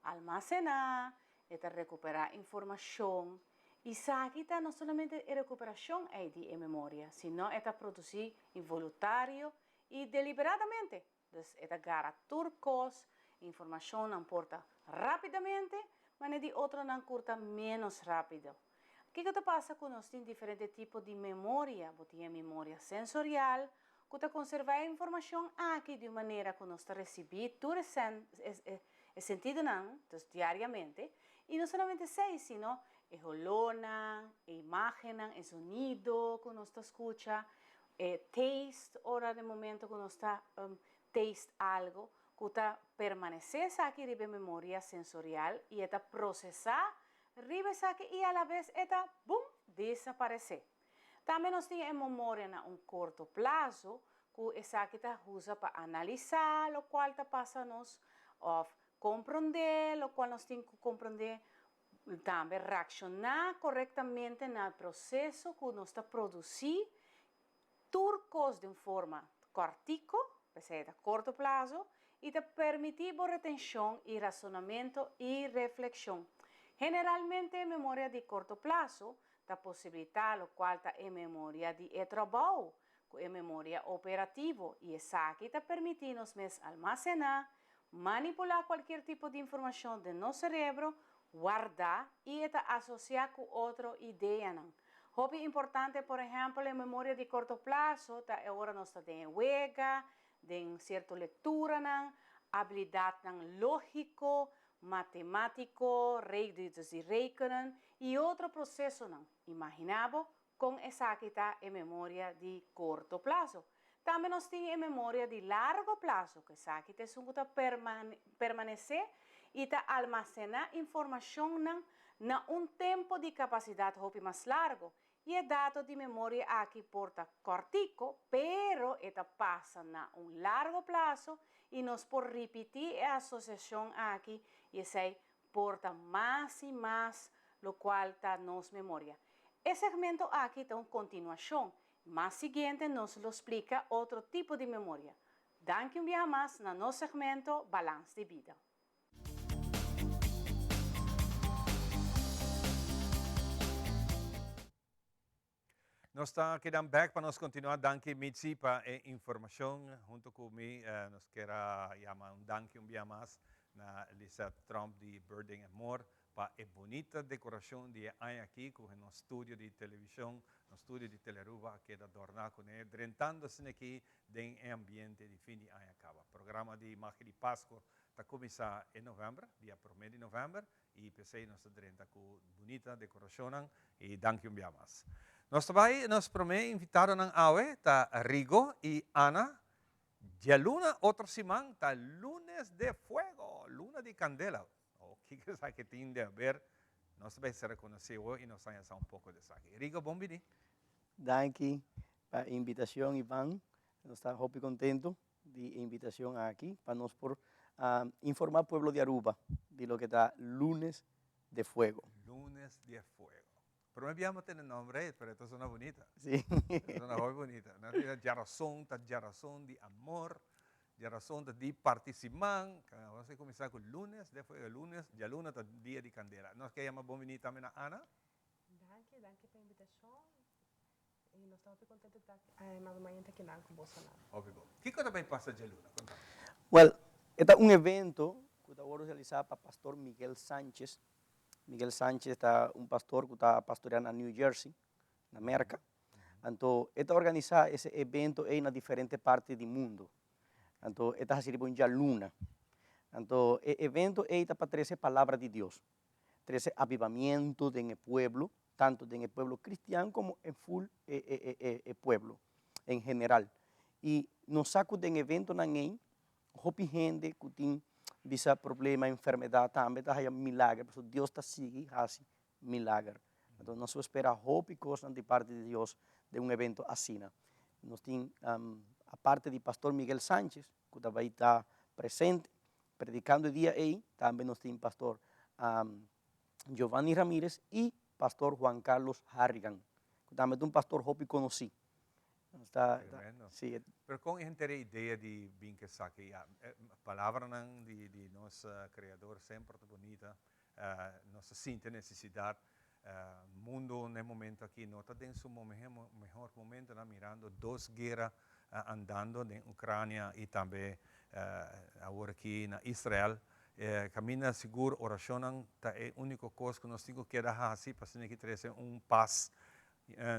almacenar, é recuperar informação. E isso aqui não somente a recuperação de memória, sino é produzir involuntário e deliberadamente. É agarrar turcos, informação não porta rapidamente, mas de outra não curta menos rápido. O que passa quando nós temos diferentes tipos de memória? Tem a memória sensorial, que conserva a informação aqui de maneira que nós recebemos tudo é sentido diariamente. E não somente sei, sino é olona, é imagem, é sonido que nós escuta, é taste, hora de momento que nós taste algo, que permanece aqui de memória sensorial e é processar e a la vez esta, boom, desaparecer. Também nós temos memória a curto prazo, que essa aqui usa para analisar o qual passa nos, ou compreender o qual nós temos que compreender, também reaccionar corretamente no processo que nós produzimos, turcos de forma cortico, a curto prazo, e te permitir retenção e razonamento e reflexão. Generalmente, memória de curto prazo dá possibilidade, o qual é memória de trabalho, que é memória operativa, e essa aqui está permitindo nos almacenar, manipular qualquer tipo de informação do nosso cérebro, guardar e associar com outra ideia. Hobby importante, por ejemplo, en memoria de corto plazo, ahora nós temos huega, de cierta lectura, habilidad lógico, matemático, redes y rekenen, y otro proceso imaginado con exactitud en memoria de corto plazo. También nos tiene en memoria de largo plazo, que exactitud es un permanecer y almacenar información en un tiempo de capacidad más largo. Y el dato de memoria aquí porta cortico, pero esta pasa en un largo plazo y nos por repetir la asociación aquí y se porta más y más, lo cual está nos memoria. El segmento aquí está una continuación. Más siguiente nos lo explica otro tipo de memoria. Danke un día más en nuestro segmento Balance de Vida. Nós estamos quedando back para nós continuar. Danke, Mitzi, para a informação. Junto comigo, nós queremos chamar danke dia mais na Lisa Trump de Birding Amor para a bonita decoração de aqui com o nosso estúdio de televisão, no estúdio de Teleruba, que é adornado com ele, drentando-se aqui em ambiente de fim de ano acaba. O programa de Magia de Páscoa está começando em novembro, dia 1 de novembro, e pensei nós drenta com bonita decoração e danke dia mais. Nós também, nós primeiro invitaram ng awe, ta Rigo e Ana, dia luna, outra semana, ta lunes de fuego, luna de candela. O que sa que tem de ver, nós também se reconheceu e nós vamos a pouco de aqui. Rigo, bom dia. Danke para a invitação, Ivan. Nós estamos muito contentos de invitação aqui para nós por informar al pueblo de Aruba de lo que está lunes de fuego. Lunes de fuego. Pero no tiene nombre, pero esto suena bonita. Sí. Suena muy bonita. Geração de amor, geração de participar. Vamos a comenzar con lunes, después el lunes, ya lunes, día de candela. Nós queremos bonita también a Ana. Danke pela invitação. E nós estamos muito contentes de estar mais uma aqui com Bolsonaro. Óbvio. O que também passa de luna? Well, este es un evento que está realizado para el pastor Miguel Sánchez. Miguel Sánchez es un pastor que está pastoreando en New Jersey, en América. Entonces, está organizado ese evento en diferentes partes del mundo. Entonces, está haciendo ya luna. Entonces, el evento está para 13 palabras de Dios, 13 avivamientos en el pueblo, tanto en el pueblo cristiano como en full el pueblo en general. Y nos saco del evento en hopi gente que tem visa problema, enfermedade também, tá aí milagre, porque Deus está seguindo assim milagre. Então nós esperamos hopi coisas de parte de Deus de um evento assim. Nós temos a parte do pastor Miguel Sánchez, que também está presente, predicando o dia aí. Também nós temos pastor Giovanni Ramírez e pastor Juan Carlos Harrigan, que também é um pastor hopi conhecido. Sí. Pero con gente a ideia de bem que saque a palavra de nosso criador sempre bonita, nossa sinta necessidade, mundo no momento aqui não está em seu melhor momento, mirando duas guerras andando na Ucrânia e também agora aqui na Israel. Caminha seguro, oração é a única coisa que nós temos que dar assim para que trazer paz,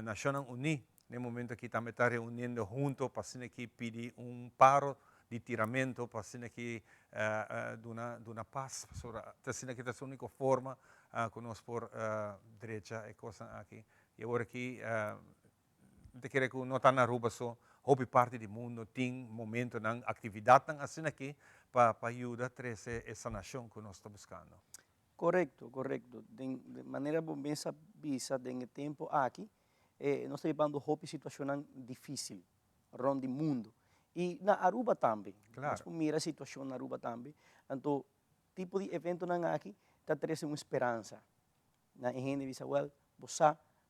nação unida. No momento que também está reunindo junto para que pedir paro de tiramento, para que de uma paz, para que é a única forma que nós por direita e coisa aqui. E agora aqui, eu quero que não está na Aruba só, houve parte do mundo tem momento de atividade assim aqui para ajudar a trazer essa nação que nós estamos buscando. Correto. De maneira bem visa em tempo aqui. Nós estamos vivendo uma situação difícil no mundo. E na Aruba também. Claro. Nós mira a situação na Aruba também. Então, tipo de evento aqui está trazendo uma esperança. Na gente diz, well,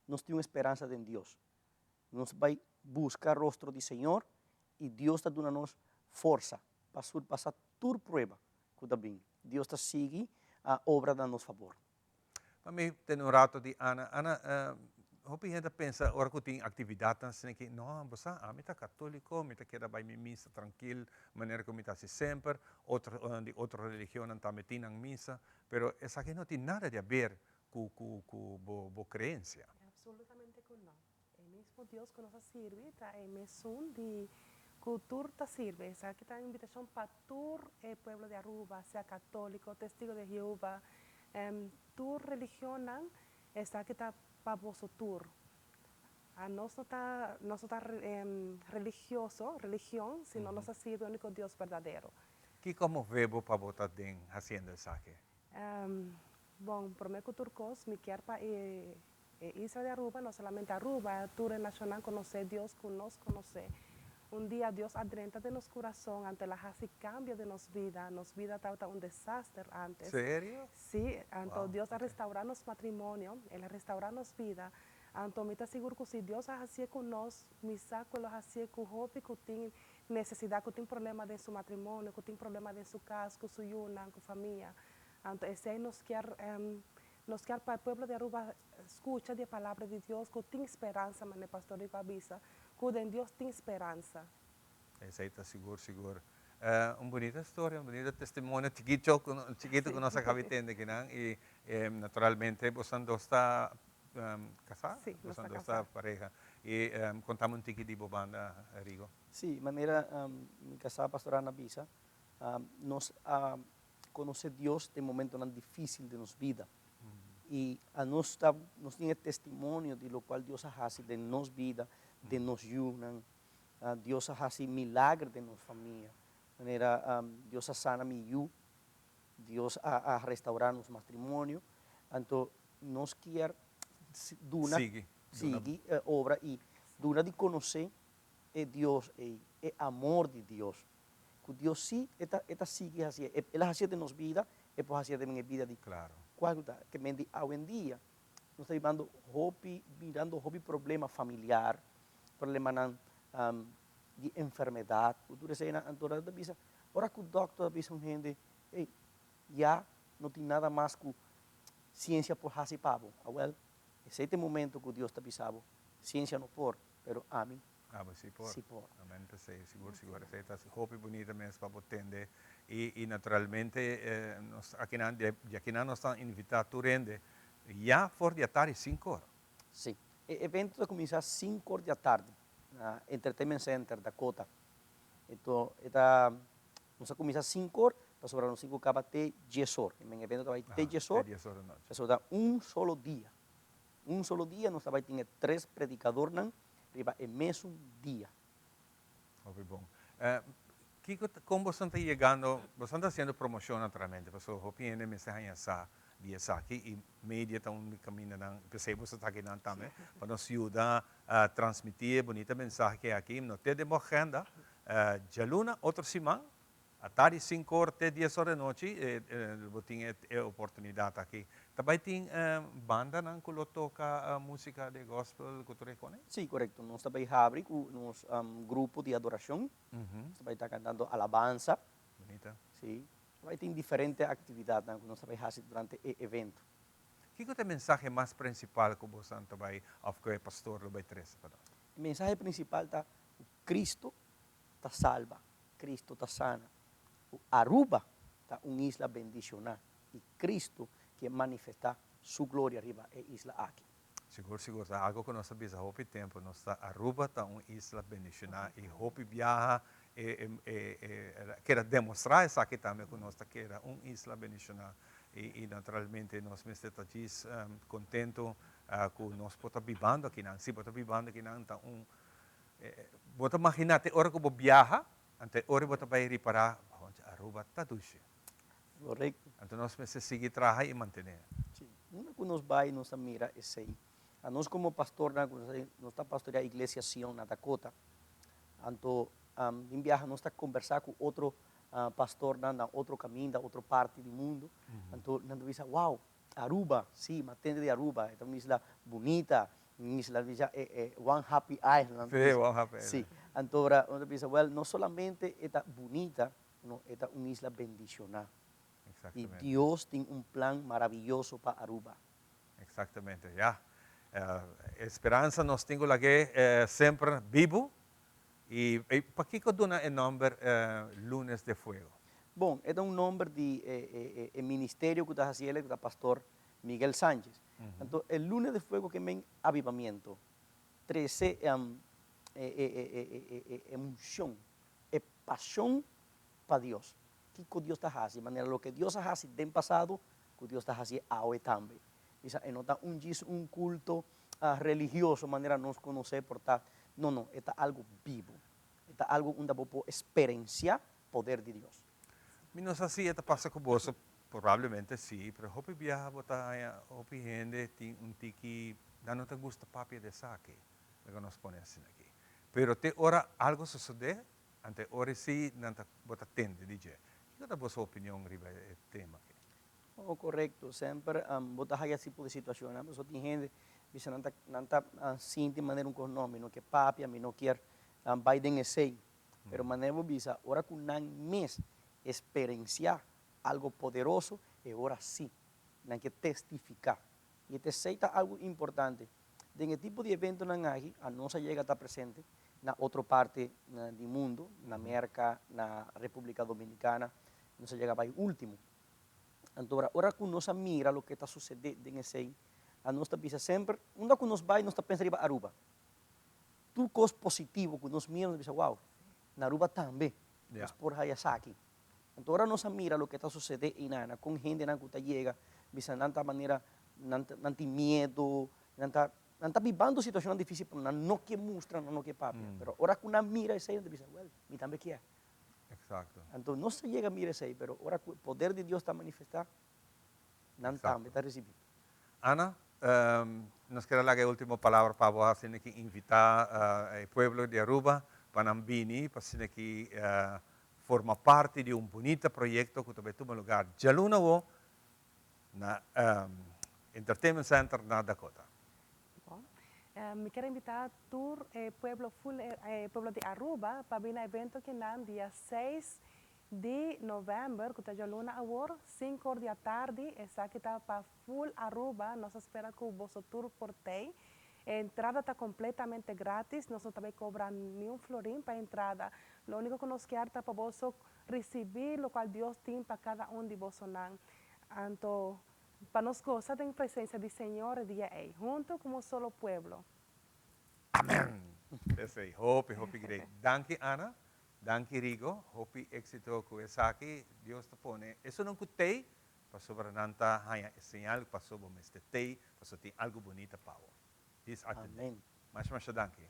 nós temos esperança em Deus. Nós vamos buscar o rosto do Senhor e Deus está dando-nos força para passar toda prova. Deus está seguindo a obra a nosso favor. Para mim, tem rato de Ana. Ana, hopi gente pensa, ora que tem atividade, assim que, não, você, me está católico, me está queda vai me missa tranquilo, maneira que me está sempre, de outra religião também tem na missa, pero essa aqui não tem nada a ver com a crença. Absolutamente que no. El mismo Dios que nos sirve, está en mesón de cultura te sirve. O sea, que está invitación para todo el pueblo de Aruba, sea católico, testigo de Jehová, tu religión, está que está para vosotros. A nosotros no está religión, sino nos sirve el único Dios verdadero. ¿Qué como vebo para votar den haciendo el saque? Bom, para mí turcos, mi querpa isla de Aruba, no solamente Aruba, tour nacional, conocer Dios, que nos conoce. Un día Dios adrenta de nuestro corazón ante la hace cambio de nuestra vida. Nuestra vida estaba un desastre antes. ¿Serio? Sí, entonces Wow, Dios ha restaurado nuestro matrimonio, Él ha restaurado nuestra vida. Entonces, me está seguro que si Dios hace con nosotros, mi saco lo hace con Jopi, que tiene necesidad, que tiene problema de su matrimonio, que tiene problema de su casa, con su yuna, con su familia. Entonces, ese nos quiere para el pueblo de Aruba, escucha la palabra de Dios, que tiene esperanza, mas el pastor de Babisa, que en Dios tiene esperanza. Ese está seguro. Una bonita historia, un bonito testimonio chiquito que nos acaba de entender, y naturalmente vos está casada, Sí, vos está está pareja. Y contamos un tiquito de banda, Rigo. Sí, manera, mi casada pastora Ana Bisa, nos conoce Dios de momento tan difícil de nuestra vida. Y a nos tiene testimonio de lo cual Dios hace de nos vida, de nos yunan, Dios hace milagros de nuestra familia. Manera, Dios sana mi yu, Dios ha restaurado nuestro matrimonio. Entonces, nos quiere sigue obra y duna de conocer Dios, el amor de Dios. Que Dios sí, esta sigue así, Él hace de nos vida, Él puede hacer de mi vida de claro. que me hoy en día nos está mirando hobby problema familiar, problema de enfermedad. Tú dices, ahora que el doctor dice a gente, ya no tiene nada más que ciencia por hacer pavo. Well, es este momento que Dios está pisando, ciencia no por, pero a mí. Pues sí, por. Sí, Seguro. Esta hobby bonita mesmo para entender. Y naturalmente, aquí nos están invitados a rende, ya por de tarde 5 horas. Sí, el evento comienza a 5 horas de la tarde, na Entertainment Center, Dakota. Entonces, nos comienza a 5 horas, para sobrar los 5 acaba de 10 horas. En el evento va a ter 10 horas, eso da un solo día. Un solo día, nos va a tener 3 predicadores, arriba el mesmo día. Muy bom. Como você está chegando, você está fazendo promoção naturalmente, porque o PN me está aqui e mídia está caminhando, você está aqui também, para nos ajudar a transmitir bonita mensagem aqui, não tem demorada, de luna, outra semana, a tarde 5 horas até 10 horas da noite, eu tenho a oportunidade aqui. Também tem banda que toca música de gospel que tu reconhece? Sí, correcto. Nós também abrimos grupo de adoração. Também está cantando alabanza. Bonita. Sí. Também tem diferentes atividades que nós também fazemos durante o evento. Que é o mensagem mais principal que você também, que o pastor lo vai trazer para nós? O mensagem principal está: Cristo está salva, Cristo está sana. Aruba está uma isla bendicionada e Cristo que manifesta sua glória arriba é isla aqui. Seguro. Algo que nós sabemos há pouco tempo. Aruba está uma isla bendicionada e Hopi viaja quer demonstrar isso aqui também que nós que era uma isla bendicionada e naturalmente nós estamos contentos que nós podemos vivendo aqui, se podemos vivendo aqui, então você imagina a hora que você viaja, até a hora que você vai reparar, Aruba está doce. Correcto. Então nós precisamos seguir trabalhando e manter. Sim. Uma que nos vai e nos mira é aí. A nós como pastor, nós está pastoreando a igreja Sion na Dakota. Então, em viagem nós está conversar com outro pastor na outro caminho, da outra parte do mundo. Então, nós diz, wow, Aruba, sim, matende de Aruba, é uma isla bonita, uma isla one happy island. Sí, one happy island. Sí. Então, nós diz, well, não solamente é bonita, no, é uma isla bendicionada. E Deus tem plan maravilhoso para Aruba. Exatamente, já. Esperança nós temos aqui sempre vivo. E para que eu dou o nome Lunes de Fuego? Bom, é nome de ministério que está fazendo o pastor Miguel Sánchez. Entonces, el lunes de fuego que men avivamiento, 13 emoción, pasión para Dios. ¿Qué Dios está haciendo? De manera lo que Dios ha hecho en pasado, que Dios está haciendo ahora también. No está un culto religioso, de manera nos conocer por tal. No, está algo vivo. Está algo donde podemos experienciar el poder de Dios. No sé si esto pasa con vos, probablemente sí, pero hopi viaja, hopi gente, un tiki, no te gusta papi de saque, lo que nos pone así aquí. Pero te ora algo sucede, ante ora sí, nanta bota tende, dice. ¿Qué es vuestra opinión sobre el tema? Oh, correcto, sempre botar esse tipo de situação, né? Pessoa tem gente, bisa nanta sim de maneira com nome, não que papi, a mim não quer Biden sei, pero maneira bisa, ora com nan mes experienciar algo poderoso e ora sim, nan que testificar. E este sei algo importante. De tipo de evento nan aqui, a nossa chega a estar presente na outra parte do mundo, na América, na República Dominicana, não se chega para o último. Então, ora que nós mira o que está sucedendo nesse aí, a nós pensa sempre, onde que nós vai, nós pensamos em Aruba. Tudo coisa positivo que nós miramos, nós pensamos, uau, na Aruba também, nós por Hayasaki. Então, ora nós mira o que está sucedendo em Nana, com gente que chega, bisa nanta maneira, não tem medo, não está vivendo situações difíceis, não que mostra, não que papi. Mas ora que nós mira esse aí, nós pensamos, well, me também quer. Exacto. Entonces no se llega a mirar ahí, pero ahora el poder de Dios está manifestado, está recibido. Ana, nos queda la última palabra para vos, así que invitar al pueblo de Aruba para venir, para que forma parte de un bonito proyecto que tuve un lugar ya luego na Entertainment Center na Dakota. Me quiero invitar a todo el pueblo de Aruba para ver un evento que el día 6 de noviembre, que está luna ahora, 5 horas de la tarde, esa que está para full Aruba, nos espera que vosotros portéis. La entrada está completamente gratis, nosotros también cobramos ni un florín para entrada. Lo único que nos queda es para vosotros recibir lo cual Dios tiene para cada uno de vosotros. Entonces, para nos gozar en presencia del Señor el día 8, junto como solo pueblo. Amén. Ese, hopi great. Danke Ana, danke Rigo, hopi éxito que es aquí, Dios te pone. Eso no cutei, pasó para nanta haya señal, pasó por este tei, pasó ti algo bonito para vos. Amén. Mas danke.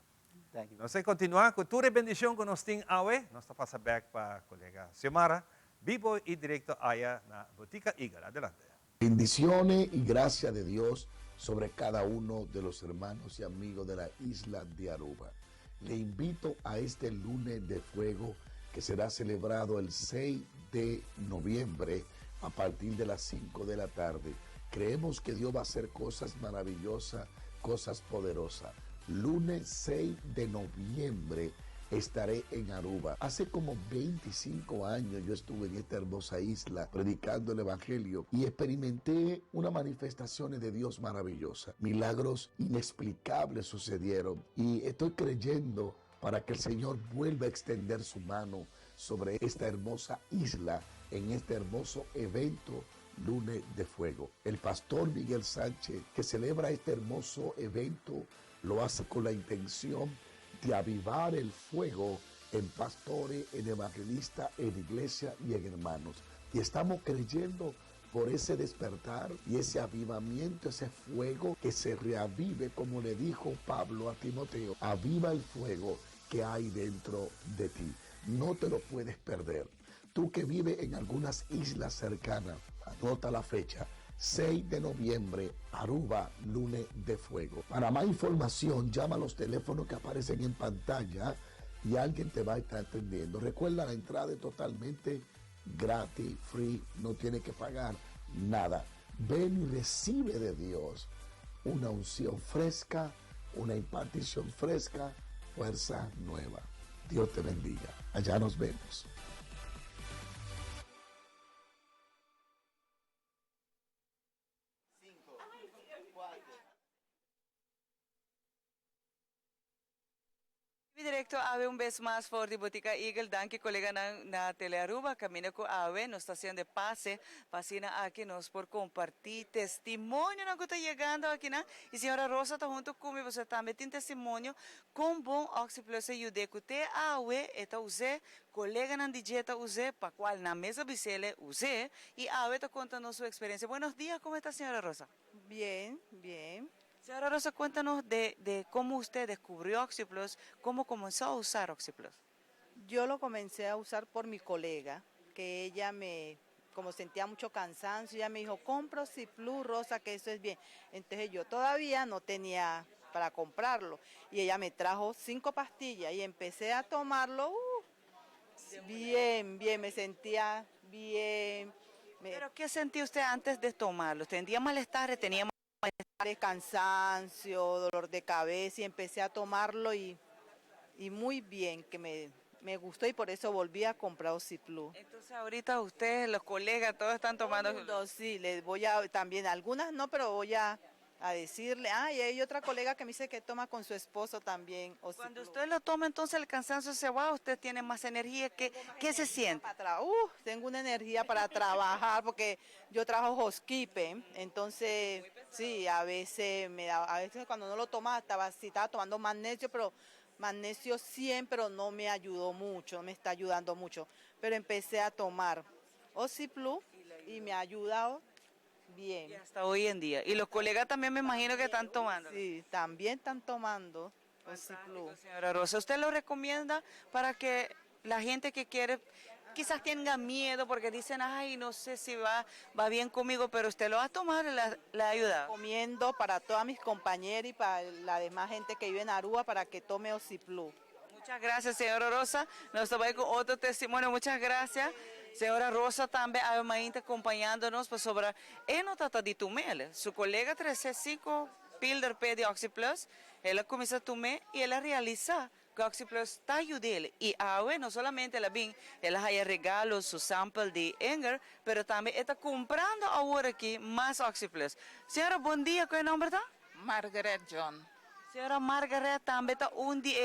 Nós vamos continuar com toda a bendição que nós temos hoje. Nós estamos passando back para a colega Xiomara, vivo e direto allá na Botica Eagle. Adelante. Bendiciones y gracias de Dios sobre cada uno de los hermanos y amigos de la isla de Aruba. Le invito a este lunes de fuego que será celebrado el 6 de noviembre a partir de las 5 de la tarde. Creemos que Dios va a hacer cosas maravillosas, cosas poderosas. Lunes 6 de noviembre estaré en Aruba. Hace como 25 años yo estuve en esta hermosa isla predicando el evangelio y experimenté unas manifestaciones de Dios maravillosas. Milagros inexplicables sucedieron y estoy creyendo para que el Señor vuelva a extender su mano sobre esta hermosa isla en este hermoso evento Lunes de Fuego. El pastor Miguel Sánchez, que celebra este hermoso evento, lo hace con la intención de avivar el fuego en pastores, en evangelistas, en iglesia y en hermanos. Y estamos creyendo por ese despertar y ese avivamiento, ese fuego que se reavive, como le dijo Pablo a Timoteo, aviva el fuego que hay dentro de ti. No te lo puedes perder. Tú que vives en algunas islas cercanas, anota la fecha, 6 de noviembre, Aruba, Lunes de Fuego. Para más información, llama a los teléfonos que aparecen en pantalla y alguien te va a estar atendiendo. Recuerda, la entrada es totalmente gratis, free, no tiene que pagar nada. Ven y recibe de Dios una unción fresca, una impartición fresca, fuerza nueva. Dios te bendiga. Allá nos vemos. Directo ave vez más for de Botica Eagle, danke colega na Telearuba, camina com ave, nos estação de passe, pasina aqui nos por compartir testemunho na que está chegando aqui na, e senhora Rosa está junto comigo, você também tem testemunho, com bom oxiplus ajude que te ave, eta use, colega na digeta use, para qual na mesa bisele use, e ave está contando sua experiência. Buenos días, ¿cómo está senhora Rosa? Bien, bien. Señora Rosa, cuéntanos de cómo usted descubrió Oxyplus, cómo comenzó a usar Oxyplus. Yo lo comencé a usar por mi colega, que ella como sentía mucho cansancio, ella me dijo, compra Oxyplus, Rosa, que eso es bien. Entonces yo todavía no tenía para comprarlo. Y ella me trajo 5 pastillas y empecé a tomarlo. Bien, me sentía bien. ¿Pero qué sentía usted antes de tomarlo? ¿Tenía malestar? ¿Tenía de cansancio, dolor de cabeza y empecé a tomarlo y muy bien, que me gustó y por eso volví a comprar Oxyplus. Entonces ahorita ustedes, los colegas, todos están tomando. Sí, les voy a, también algunas no, pero voy a decirle, y hay otra colega que me dice que toma con su esposo también Oxyplus. Cuando usted lo toma, entonces el cansancio se va, usted tiene más energía, ¿qué se siente? Tengo una energía para trabajar porque yo trabajo housekeeping, entonces sí, a veces cuando no lo tomaba, estaba tomando magnesio, pero magnesio 100, pero no me ayudó mucho, no me está ayudando mucho, pero empecé a tomar Oxyplus y me ha ayudado bien. Y hasta hoy en día. Y los colegas también me imagino que están tomando. Sí, también están tomando Oxyplus. Señora Rosa, ¿usted lo recomienda para que la gente que quiere, quizás tenga miedo porque dicen, ay, no sé si va bien conmigo, pero usted lo va a tomar, la ayuda? Recomiendo para todas mis compañeras y para la demás gente que vive en Aruba para que tome Oxyplus. Muchas gracias, señora Rosa. Nos estamos con otro testimonio. Muchas gracias. Senhora Rosa também a mãe está acompanhando-nos sobre não trata de tomar. Sua colega traz 5 pílulas de Oxyplus, ela começa a tomar e ela realiza que o Oxyplus está ajudando. E a não somente ela vem, ela vai regalos, seu sample de Enger, mas também está comprando agora aqui mais Oxyplus. Senhora, bom dia, qual é o nome está? Margaret John. Senhora Margaret também está onde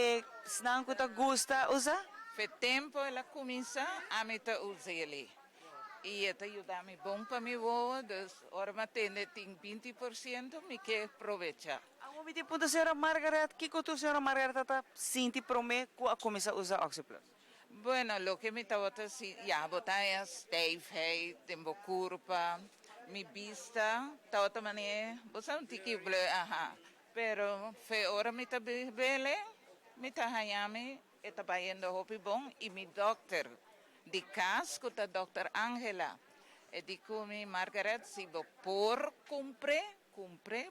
não que gosta usar? Fe tempo ela começa a me usar. E ela ajuda-me bom para mim, dus ora matende tem 20%, me quer aproveitar. Ang 20% senhora Margaret, que tu senhora Margaret está sinti prome a começar a usar Oxyplus? Bueno, lo que me estava ya botar é stijfheid, tempo curva, mi vista, estava maneira, você não tiki bleu, pero fe ora me está bele, me está hayame. Está yendo hopi bom e mi doctor de casa com a doutora Angela e digo mi Margaret se vou por cumpre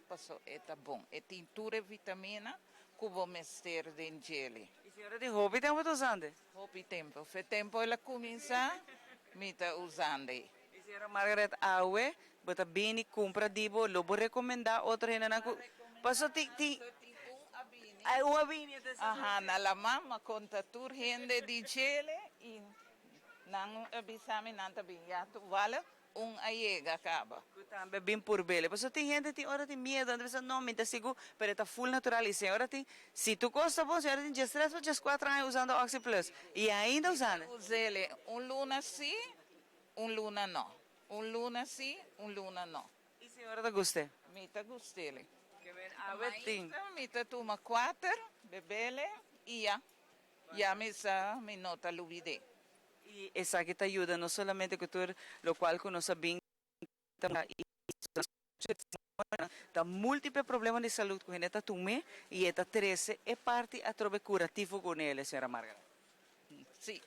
passou está bom e tintura vitamina que vou mestre de ingele. E senhora de hopi tempo está usando? Hopi tempo, fe tempo ela começa me está usando. E senhora Margaret awe, bota bem e compra dibo, lo vou recomendar outra gente na passou Uma vinha na la mama conta tur gente de gele e não avisame nada bem já tu vale aiega acaba. Também bem por bele. Mas tem gente que ora tem medo, anda pensando não, me tá seguro, mas está full natural e senhora tem, se tu gosta bom, senhora tem já 3 ou 4 anos usando Oxyplus e ainda usando. Usele luna sim, luna não. Luna sim, luna não. E senhora tá gosta? Me tá gostele. Aveting. Mita tuma 4, bebele e ya me nota lubide. E essa que te ajuda não somente que tu lo qual conosce bem da múltiples problemas de saúde que esta tume e esta 13 é parte a trove curativo com ele, senhora Margaret. Sim.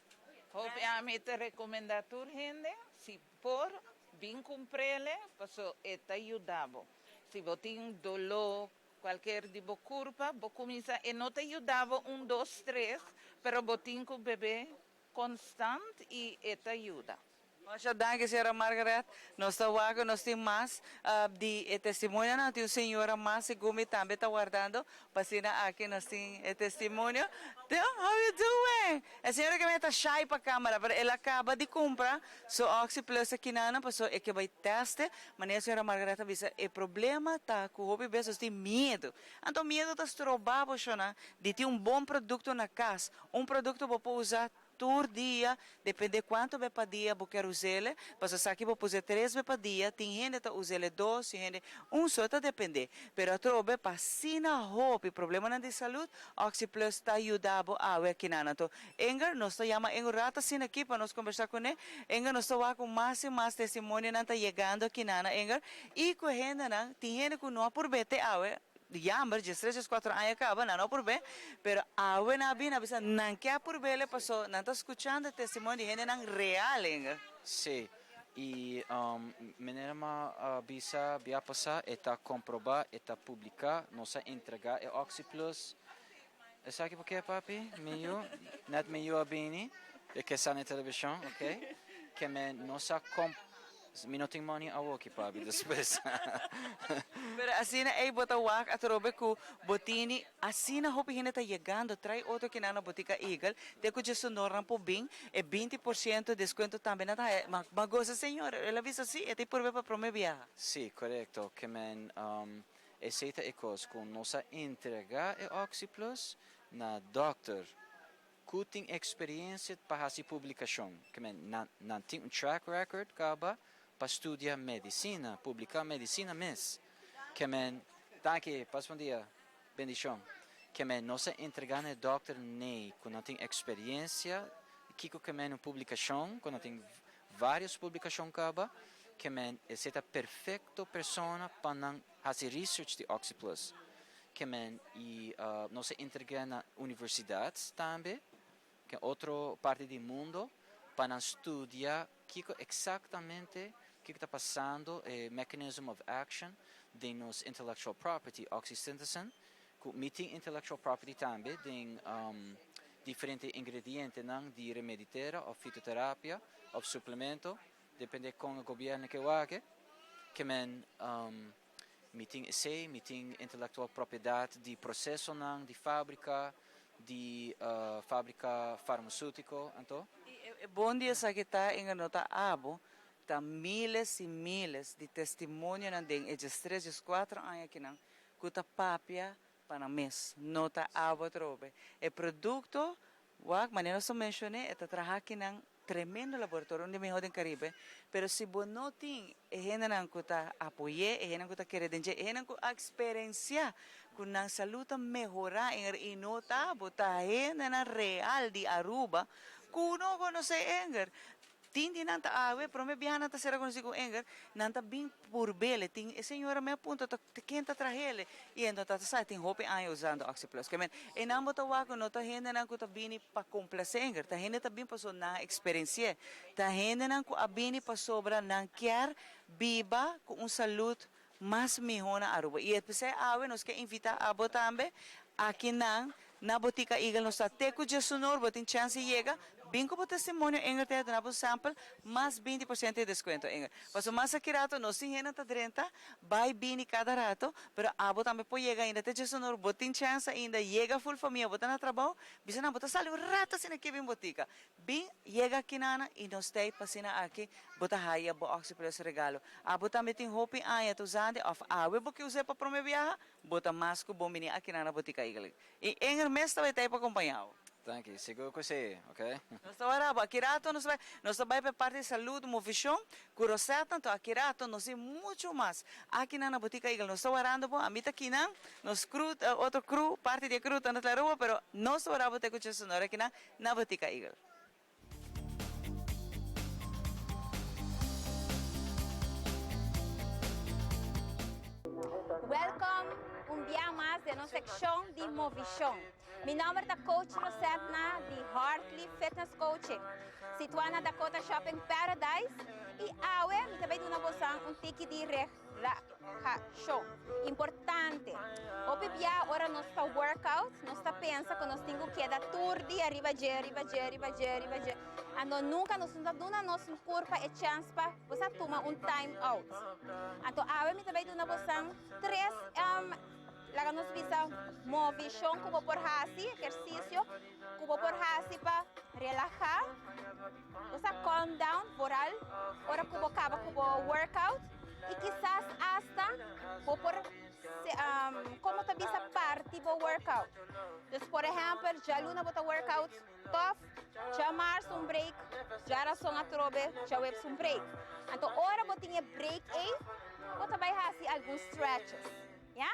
Obviamente recomendar tur gente se por bem comprele, passo eta ajudava. Se você tem dolor, qualquer tipo de curva, você começa e não te ajudava 1, 2, 3, mas você tem que beber constante e te ajuda. Muchas gracias, señora Margaret. Nós estamos nós temos mais de testemunho, não tem uma senhora mais que também está guardando, para aqui nós temos testemunho. Então, how you doing? A senhora que está shy para a câmera, mas ela acaba de comprar so Oxy Plus aqui na pessoa é que vai teste, mas a senhora Margaret avisa, o problema está com o hobby besos tem medo. Então medo está estrobado, de ter bom produto na casa, produto para usar todo dia, depende quanto vai para dia você quer usar, mas se aqui vou usar 3 vezes para dia, tem gente que usa 2, tem gente só está depende. Pero a trobe para sina hope, problema de saúde, Oxy Plus está ajudando a ver aqui na então. Enger nós está chama em rata sina aqui para nós conversar com ele. Enger nós está com mais e mais testemunho não está chegando aqui na Enger e com gente não tem gente que não por bete a ver. Jammer, de 3 4 anos acaba, não por bem, pero awe na bina bisa não quer por bem le passou, não está escutando testemunho de gente não real, hein? Sim. E maneira bisa via passar eta comprovar, eta publicar, nossa entregar é Oxy Plus. Sabe por quê, papi? Meio a bini, que está na televisão, ok? Que nossa minuting money awok papi depois. Pero assim é bota wak at robe ku botini assim na hopi hineta chegando trai outro que na botica Eagle te ku just noran po bing e 20% de desconto também na magosa senhora ela visa assim e te por para promovia. Sì, corretto, che men aceita e cos con nossa entrega e Oxy Plus na doctor cutting experiência para essa publicação, que men não tem track record caba para estudar medicina, publicar medicina mês. Que men, tá aqui, passa um dia, bendição. Que men, nossa entregando é doctor Ney, quando tem experiência, que men publicação, quando tem várias publicações caba, que men, é perfeito persona para fazer research de Oxy Plus. Que men, e nossa entrega na universidades também, que é outra parte do mundo, para estudar exatamente o que está passando, o mechanism of action de nos intellectual property, oxytocin, que meeting intellectual property também, de diferentes ingredientes de remedio ou fitoterapia, ou suplemento, depende com o governo que waga, que men meeting intellectual propriedade de processo de fábrica, de fábrica farmacêutico, então. Bom dia, sa kita em nota abo, tá miles e miles de testemunhos na den, e 3 4 anos aqui não, kuta papia para mês, nota abo trobe. E produto, wag maneira só mencionei, é trabalhar aqui não tremendo laboratório onde melhor do Caribe, pero se você não tem, é gente não kuta apoie, é gente kuta querer denje, é gente ku experiência com a saúde melhorar em nota abo, tá gente na real de Aruba. Kuno conoce Enger. Tindi nanta awe, pero me bihan nanta sera consigo Enger, nanta bing por bele, ting senhora me apunta ta quenta trahele, e endo tata sa ting hope ay usando Oxy Plus. Kemen, enamo tawako no ta hende nang ko ta bini pa complace Enger, ta hende ta bin pa so na experiência, ta hende nang ko abini pa sobra nang quer biba com saúde mais melhor na Aruba. E esse awe nos que invita a botambe aqui na botica Eagle nos está teco de sonor, botin chance chega, bem como testemunho Enger te na sample, mais 20% de desconto Enger. Paso mais aqui rato, nós tem gente 30, vai bem cada rato, pero abo também pode chegar ainda te de sonor, botin chance ainda chega full família, botar na trabalho, bisa na botar sali rato sina aqui bem botica. Bem chega aqui nana e nós tem pasina aqui, botar raia bo Oxy Plus regalo. Abo também tem hope aya tu zande of awe bo que usei para promover, botar masco bom mini aqui na botica Eagle. E Enger mês também tem para acompanhar. Thank you. Seguro que sim, ok? Nós estamos aqui rato, nós vai para parte de saúde, movição, curiosidade, então aqui rato nós temos muito mais. Aqui na botica Eagle, nós estamos orando, a mim aqui não, nós cru, outro cru, parte de cru, estamos na rua, pero nós estamos orando com o Senhor aqui na botica Eagle. Welcome un día más de nuestra sección de Movision. Mi nombre es Coach Rosetna de Hartley Fitness Coaching, situada na Dakota Shopping Paradise. E agora, me também dou um ticket de relaxação. Importante. Hoje dia, ora nós está workout, nós está pensa que nós temos que dar tour de arriba, Ando nunca nos duna nos curva e chance pa você toma time out. Anto ave mi também duna bosang 3 laga nos bisa movição como por hasi exercício como por hasi pa relajar. Você calm down voral. Ora como acaba como workout e quizás hasta por como te bisa parte do workout. Então, por exemplo, já luna bota workout tough, já março break, já era só a trobe, já webs break. Então, ora botinha break aí, bota vai fazer alguns stretches, ya?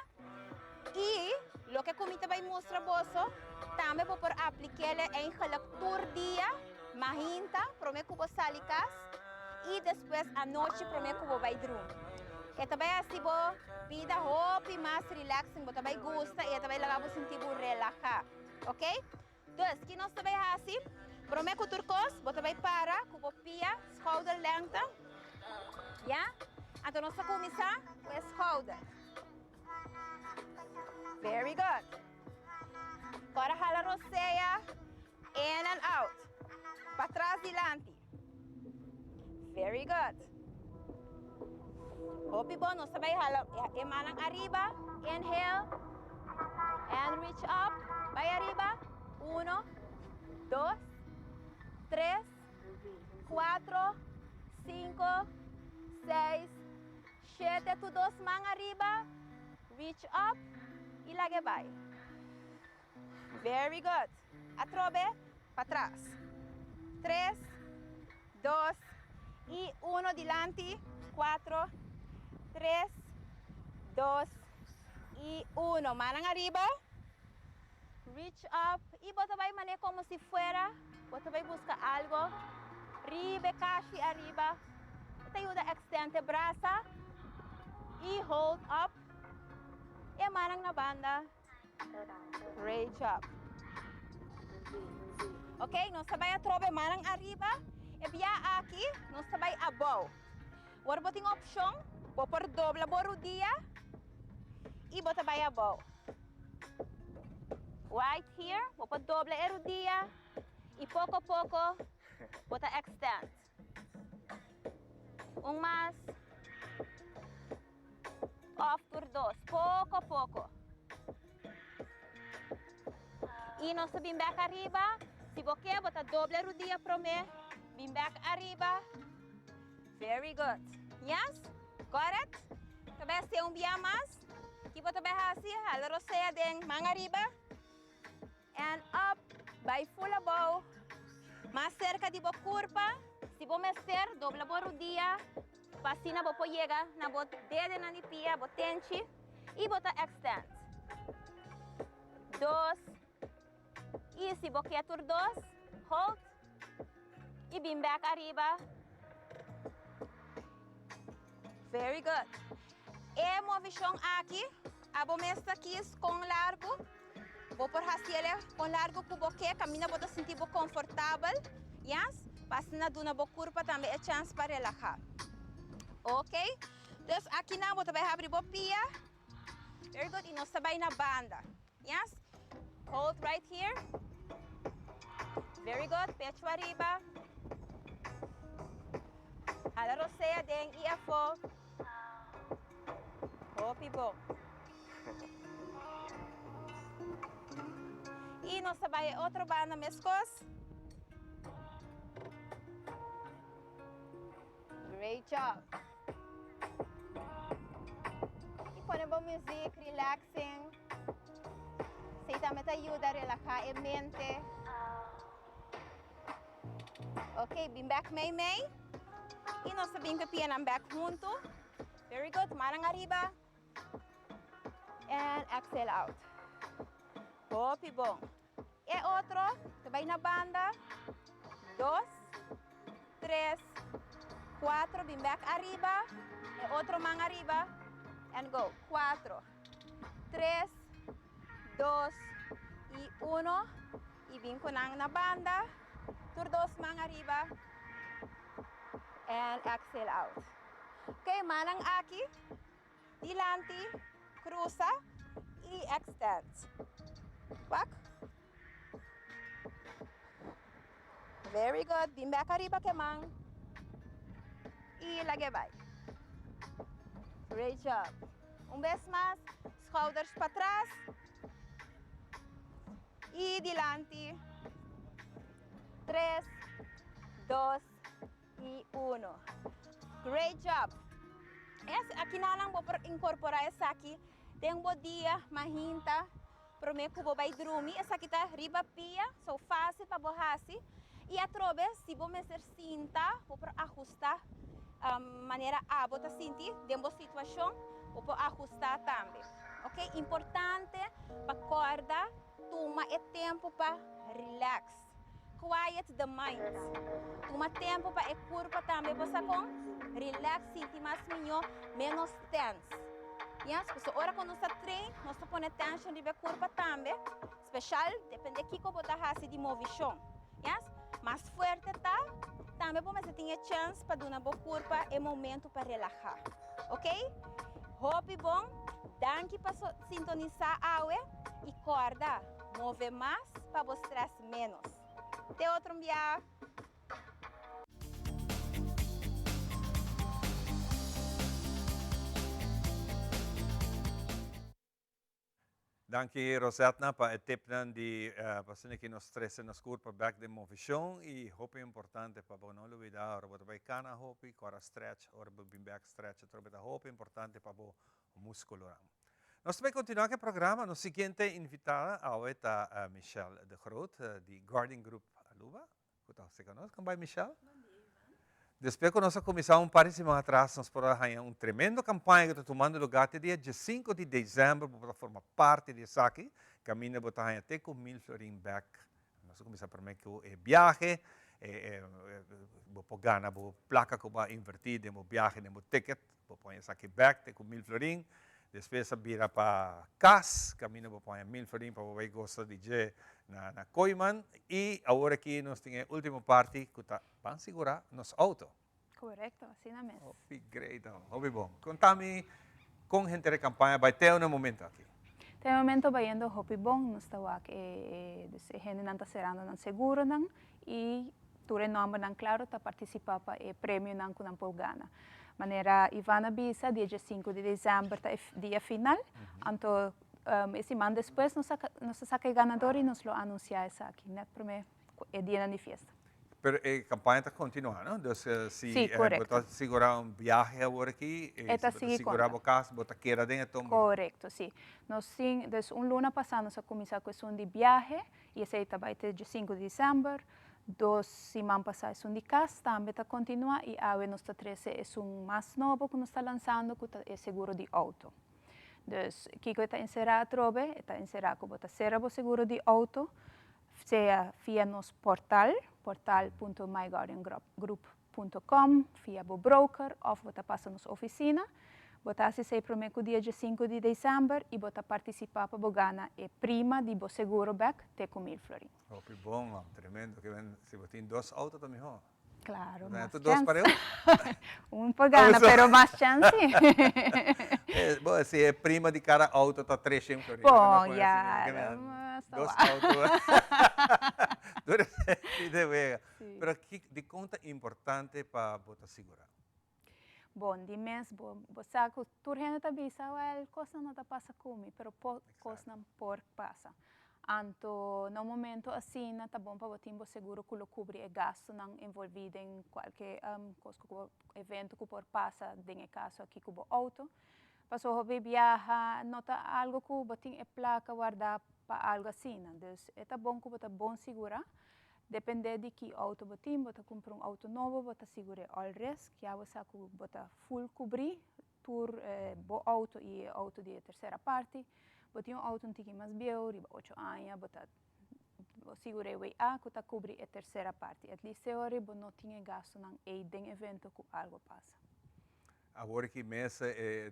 E lo que comita vai mostrar bosso, também vou por aplicar em gelactur dia, mahinta, prome cubo salicas, e depois à noite prome cubo vai dormir. E também assim vou vida hopi mais relaxing, vou também gosta e também lagar vou sentir vou relaxar, ok? Então, que nós também assim, prome com turcos, vou também para, cubo pia, shoulder length, ya? Então nós vamos começar com o shoulder. Very good. Agora jala roceia, in and out. Para trás, dilante. Very good. Hopi bom, nós também jala, emanang arriba, inhale, and reach up. Vai arriba, 1, 2, 3, 4, 5, 6, 7, tu 2 mãos arriba, reach up. E lagi vai. Very good. Atrobe, para trás. 3, 2 e 1 dilante. 4, 3, 2 e 1. Manang arriba. Reach up. E bota vai manejar como si fuera. Bota vai buscar algo. Ribe, casi arriba. Te ayuda a extender braça. E hold up. E manang na banda. Great job. Ok, nós sabay atrobe manang arriba. E via aqui, nós sabay above. Agora boting opção, vou por dobla boru dia. E bota bay above. Right here, vou por dobla eru dia. E pouco a pouco, bota extend. Mais. Off por 2, pouco a pouco. E nós vim back arriba. Se você quer, bota doble rodilha para mim. Vim back arriba. Very good. Yes? Got it? Também se dia mais. Que bota bem assim, a roceia de mão arriba. And up. By full above. Mais cerca de boa curva. Se você mexer, doble boa rodilha. Pasina bopo llega na bot dede na ni pia botenchi e bota extend. 2 e se boquia tur 2 hold e bim back arriba. Very good. E movição aqui, abo mesta aqui com largo. Vou por haciele com largo ku boque, camina bota sentir bo confortável. Yes? Pasina duna bo curva também é chance para relaxar. Ok? Então, aqui na vou também abrir a pia. Very good. E nós também na banda. Yes? Hold right here. Very good. Pecho arriba. A la roceia den e a fo. Hopi bom. E nós também outra banda mescos. Great job. Ponemos music, relaxing. Isso também te ajuda a relaxar a mente. Ok, bem back mei. E nós sabemos que pianam back junto. Very good, manang arriba. And exhale out. Hopi bom. E outro, também na banda. 2, 3, 4, bem back arriba. E outro mão arriba. And go. 4, 3, 2 y 1. Y vinkunang na banda. Tur 2 mang arriba. And exhale out. Okay, manang aquí. Dilante. Cruza. Y extend. Back. Very good. Vem back arriba que man. E lagay vai. Great job. Vez más. Shoulders para trás. E dilante. 3, 2 e 1. Great job. Aqui na lang vou incorporar essa aqui. Tem um bom dia, mahinta. Para mim, que vou dormir. Essa aqui tá riba pia, so fácil para borrar. E a trobe, se vou mexer cinta, vou ajustar maneira a botar sentir dentro da situação, vou ajustar também. Ok? Importante para corda, toma tempo para relax. Quiet the mind. Toma tempo para curva também, para com relax, sentir mais melhor, menos tense. Yes? So, ora quando nós treino, nós põe tension de curva também, especial, depende de que você está de movição. Yes? Mais forte tá, também você tem chance para dar uma boa curva e momento para relaxar. Ok? Hope bom, danke para sintonizar a água e corda, move mais para o stress menos. Até outro dia. Danke Rosetna para tip di pasin que nos stress nas curva back de movição e hope importante para não olvidar ora botar cana hope para stretch ora bim back stretch trobe hope importante para o músculo. Nós vamos continuar com o programa. No seguinte invitada a Michelle de Groot de Garden Group Aluba. Você conhece? Como vai Michelle? Depois que nós começamos par de semanas atrás, nós podemos tremendo campanha que está tomando lugar dia 5 de dezembro para formar parte desse aqui. Caminho para até com 1.000 florin back. Nós começamos a que o viaje, vou ganhar a placa que vai invertir no viaje, no ticket, vou pôr isso aqui back, com 1.000 florin. Depois vira para CAS, caminho para 1.000 florin para o gosto de na Coiman. E agora aqui nós temos a última parte que está para segurar nosso auto. Correto, assim na mesa. Great, bom. Contame com gente de campanha, vai ter um momento aqui. Tem um momento vai indo hopi bom, nós estamos aqui, gente não está serando não seguro não e ture nome não claro está participar para o prêmio não com não por gana. Maneira Ivana Bisa, dia 5 de dezembro, é dia final. Então, esse ano depois, nós saca ganador e nós lo anunciar isso aqui, né? Para mim, é dia de festa. Mas a campanha está continuando, então se correto. segurar viagem agora aqui, segurar o carro, botar queira dentro. Correto, sim. Nós sim, desde luna passada, nós começamos a questão de viagem, e esse vai ter dia 5 de dezembro. 2 semanas passadas de casa, também está continuando, e agora nós está 13 é mais novo que nós está lançando, que é seguro de auto. Então, aqui que está encerrado a trobe, está encerrado que está cerrado o seguro de auto, seja via nosso portal, portal.myguardiangroup.com, via o broker, ou você passa na nossa oficina, você assiste para o dia 5 de dezembro e você participar para ganhar a prima de seguro back de 1.000 florin. Oh, que bom, tremendo. Se você tem 2 autos também, Claro, mais chance. 2 para por gana, pero mais chance. Bom, se é prima de cada auto, está 300 florin. Bom, já. 2 autos. Pero de conta importante para você segurar. Bom, de mês, você sabe, tu gente avisa, well, coisa não está passa comigo, pero coisa não por passa. Então, no momento assim, tá bom para você ter seguro que cobre o gasto não envolvido em qualquer evento que por passa, em caso aqui com o auto. Passou a viajar, nota algo que você tem placa guardar para algo assim, então é bom que você bom segurar. Depende de que auto você tem, você compra auto novo, você segura all rest, que você full cobrir por o auto e auto de terceira parte. Você tem auto que mais velho, de 8 anos, você segura o A, que você cobre a terceira parte. At least agora você não tem gasto em evento que algo passa. Agora que mês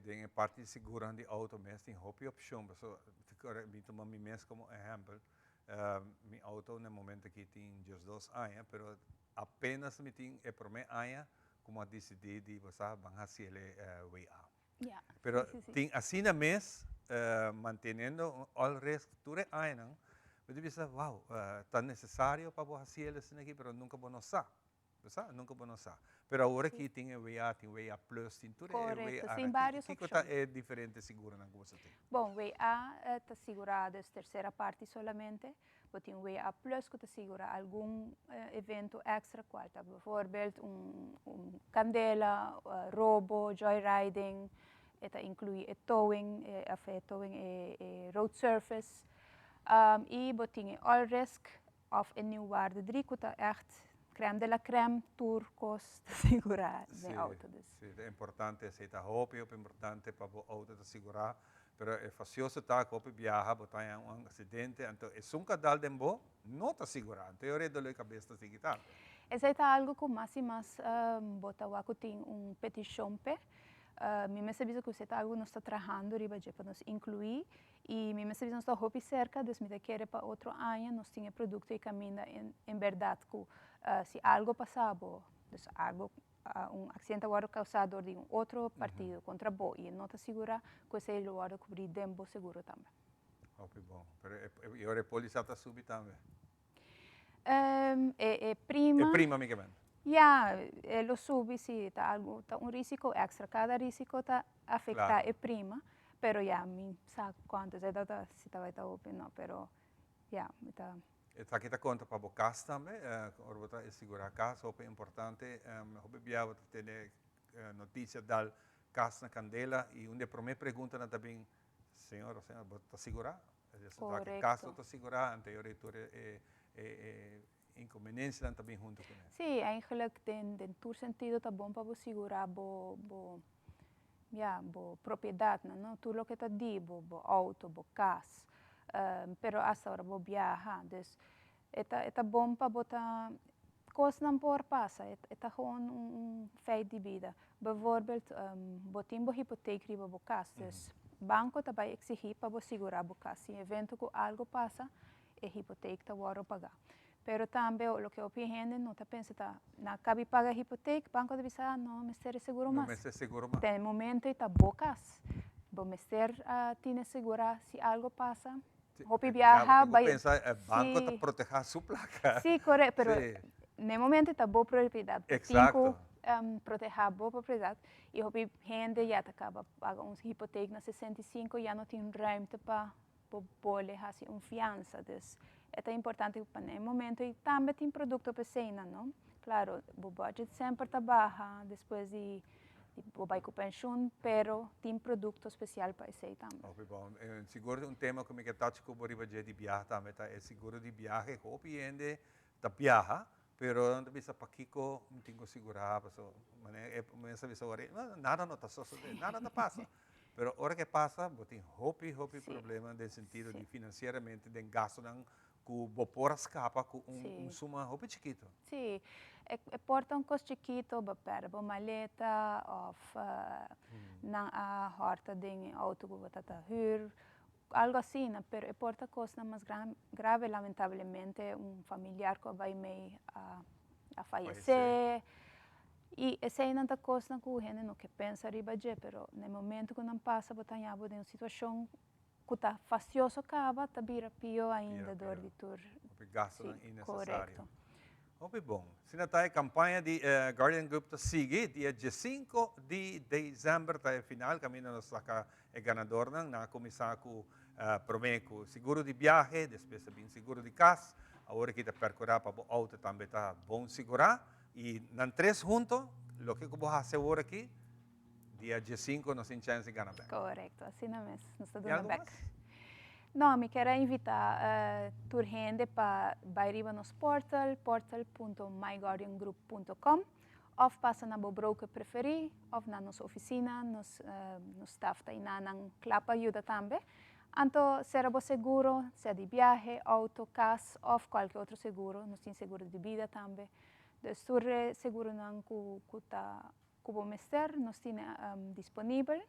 tem a parte de segurança de auto, mês tem hobby opção. Me tomo mi mês como exemplo. Mi auto no momento que tem 2 anos, pero apenas me tem é por mim anos como decidi de você van a hacer o A. Pero tem assim na mês mantendo all resto anos, Você pensa, wow, tan necessário para você fazer isso aqui, pero nunca vou notar. Nunca vou notar. Pero agora que tem VA Plus, tem tudo Correto, VA. tem vários Que opções. é diferente seguro na que você tem? Bom, VA está segurado a terceira parte solamente. Você tem VA Plus que te segura algum evento extra, qual tá, por exemplo, candela, roubo, joyriding, eta inclui towing, road surface. E você tem all risk of een nieuw waarde 3, que tá echt crème de la crème, turcos, te segurar de auto. Sim, é importante aceitar roupa, é importante para o auto te segurar. Pero é facioso tá que você viaja, você tem acidente, então é um cadal de boa, não está segurado. Então, eu dou a cabeça de quitar. Esse é algo que mais e mais botawa que tem petição pe. Me percebe que você está algo nós está trabalhando riba para nos incluir e me percebe nós está roupa cerca, dus me querer para outro ano nós tinha produto e caminha em verdade que se algo passava, dus algo acidente agora causado de outro partido contra bo e não está segura que esse lugar cobrir dembo seguro também. Ok, bom. E ora a polícia está subindo também. Prima. É prima, amicamente. Lo subi, sì, tá un risco extra. Cada risco está afecta Claro. prima, pero mi sa quanto se data si estava open, no, pero está. Está aqui conta para o caso também, ora está segurar a casa, é importante. Eu biava ter notícia da casa na Candela e onde para mim pergunta também, senhor, está segurar? Correto. Casa está segurar, anterior inconveniência também junto com ele. Sim, eigenlijk in tour sentido está bom para você segurar bo propriedade, não? Tudo o que está di, bo auto, bo casa, pero hasta ahora bo viaja, dus está bom para botar coisas não por passa, está gewoon feit de vida. Bijvoorbeeld, botin bo hipoteca riba bo casa, dus banco está vai exigir para bo segurar bo casa. Se evento que algo passa, a hipoteca está vou pagar. Pero também o que eu penso, não está pensando, na cabe paga a hipoteca, banco deve dizer, não, me ser seguro mais. Não, me ser seguro mais. Tem momento está bocas, bom, me ser tiene segura se algo passa, hopi viaja, vai. Pensa, banco está proteger a sua placa. Sim, correto, pero no momento está boa propriedade. Exato. Proteger a boa propriedade e hopi gente já acaba paga uns hipoteca na 65 já não tem ruimte para poder fazer fiança, dus é importante para no momento e também tem produto para cena, não? Claro, o budget sempre está baixo, depois de vai com pensão, pero tem produto especial para isso também. Ok, bom. Seguro um tema que me que touch com o budget de viagem também tá é seguro de viagem, hopi gente tá viaja, pero não bisa pakiko, não tenho segurar, paso, mas sabe sobre, nada não está sucedendo, nada não passa. Pero hora que passa, tem hopi problema no sentido de financeiramente, de gasto não que por escapa com suma hopi chiquito. Sim, porta coisa chiquito, para a maleta, ou na horta de auto que você está hyr, algo assim, pero porta coisa mais grave, lamentavelmente, familiar que vai meio a falecer. E essa é uma coisa que a gente não quer pensar riba de, pero no momento que não passa, você tem uma situação que está facioso acaba, está vira pior ainda dor de tur. Gasto innecessário. Muito bom. Se não está a campanha de Guardian Group está sigue, dia 5 de dezembro está a final, caminho nós saca é ganador na começar com prometo seguro de viagem, depois também seguro de casa, agora que está percorrer para o auto também está bom segurar. E nas três juntos, o que eu vou fazer agora aqui, dia 5 nós temos chance de ganhar back. Correto, assim não é, nós estamos dando back. Não, me quero invitar a gente para ir no portal, portal.myguardiangroup.com, ou passa na broker preferir, ou na nossa oficina, nos staff está na clapa ajuda também. Então, será seguro, seja de viagem, auto, casa, ou qualquer outro seguro, nós temos seguro de vida também. De surre seguro não que o mestre nós temos disponível.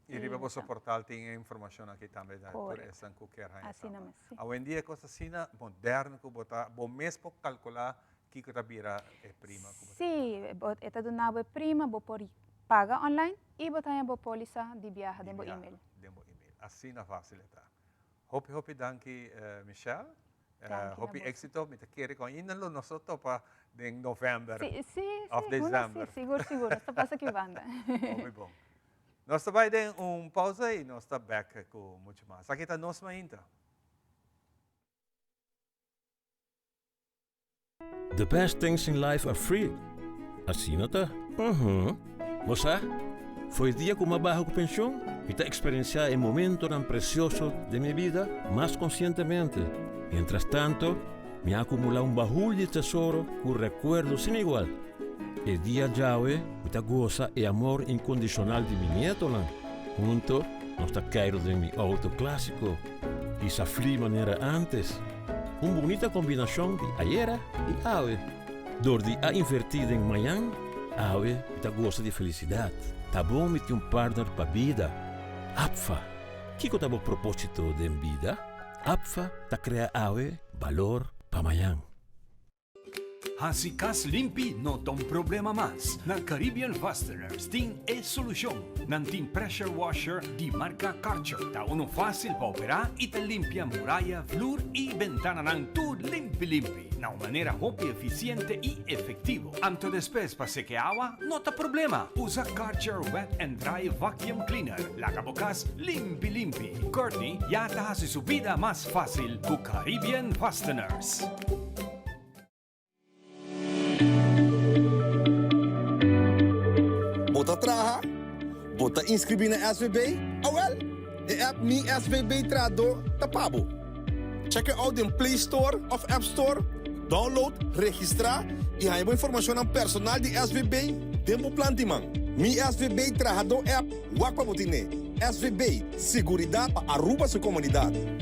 E riba o portal tem informação aqui também da essa que quer assim não sim. Hoje em dia coisa assim moderno que botar bom mesmo calcular que está vira é prima. Sim, está do nabo é prima, vou por paga online e botar a polícia de viagem de email. Assim na fácil está. Hope danke Michelle. Hopi éxito, me te quiere con inalo nosotros pa en November Sí, of December. Sí, seguro. Esta pasa que banda. Muy bom. Nós vai dar pausa e nós back com muito mais. Aqui está nós ainda. The best things in life are free. Assim não tá? Moça, foi dia que bajo com pensão e tá experienciar o momento tão precioso de minha vida mais conscientemente. Mientras tanto, me acumula baúl de tesouro com recuerdos sem igual. El día llave, me goza e amor incondicional de mi nieto. Junto, nos caídos en mi auto clásico. Y safli manera antes. Una bonita combinación de ayera y ave. Dordi a invertir en mañana, ave me goza de felicidad. Tabo me un partner pa vida. Apfa. Kiko tabo propósito de vida? Apfa ta crea ave valor pa mañana. Hasi kas limpi no tom problema mas. Na Caribbean Fasteners tem e solução. Nantin pressure washer di marca Karcher. Ta uno fácil para operar e te limpia muralla, flur e ventana nan tu limpi. Na maneira hopi eficiente e efetivo. Anto después pa seque agua, no ta problema. Usa Karcher Wet and Dry Vacuum Cleaner. Laga bocas limpi. Courtney ya ta hace su vida más fácil con Caribbean Fasteners. Bota traha, bota inscrever na SVB, de app Mi SVB Trado, tapabo. Check out in Play Store of App Store, download, registrar e há informação aan personal de SVB, tempo plantiman. Mi SVB Trado app, wakwa botine. SVB, seguridade para Aruba sua comunidade.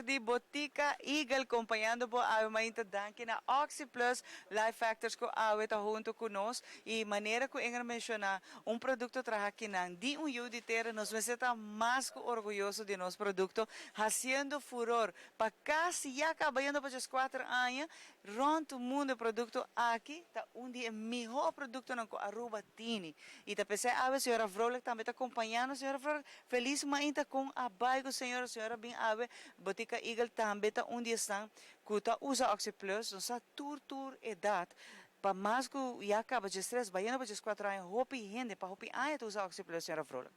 De Botica Eagle, acompanhando por a mainta danke na Oxy Plus Life Factors ko awe ta junto conosco e maneira que eu mencionar produto traja que não de yuditeira nos me senta mais orgulhoso de nosso produto haciendo furor para casi ya acabando para os 4 anos rond o mundo produto aqui tá dia melhor produto na Aruba tini e tá pensei a senhora Vrolik também tá acompanhando senhora Vrolik feliz mainta com a baigo senhora bem ave Botica Eagle também tá dia estão que tá usa Oxy Plus nossa tur edad para mais que já acaba de stress baiano para os 4 anos hopi gente para hopi tu usa Oxy Plus senhora Vrolik.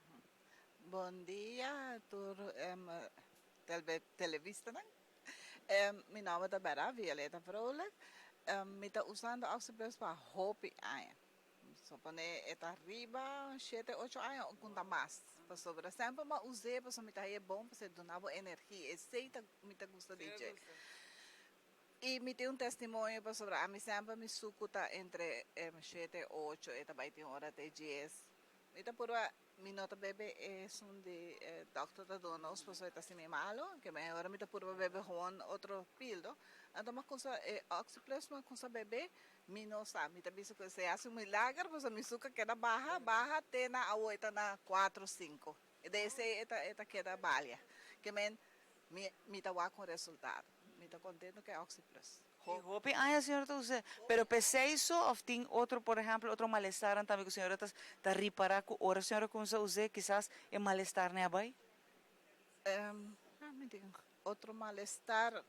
Bom dia, tur televista, né? Meu nome é Vera Violeta Vrolik. Me está usando Oxy Plus para hopi só para estar arriba 7-8 anos ou conta mais. Para sobre sempre mas usei para me tá bom para ser donava energia. Esse me tá gosta de jeito. E me tem testemunho para sobre a mim sempre me sucuta entre 7-8 e também tem hora até 10. Ita pura minota bebe de doctor da donos pues está sin malo que me ahora me pura bebe con otro pildo ando más cosa Oxy Plus más cosa bebe mi no sa mi visto que se hace un milagro pues mi azúcar queda baja tena ahorita na 4-5 de ese esta queda balia que mi tawa con resultado mi está contento que Oxy Plus. Hopi a senhora tá usando, pero pensei isso ou tem outro, por exemplo, outro malestar também que a senhora tá reparar que hora a senhora começa a usar, quizás é malestar né abai? Me digo, outro malestar,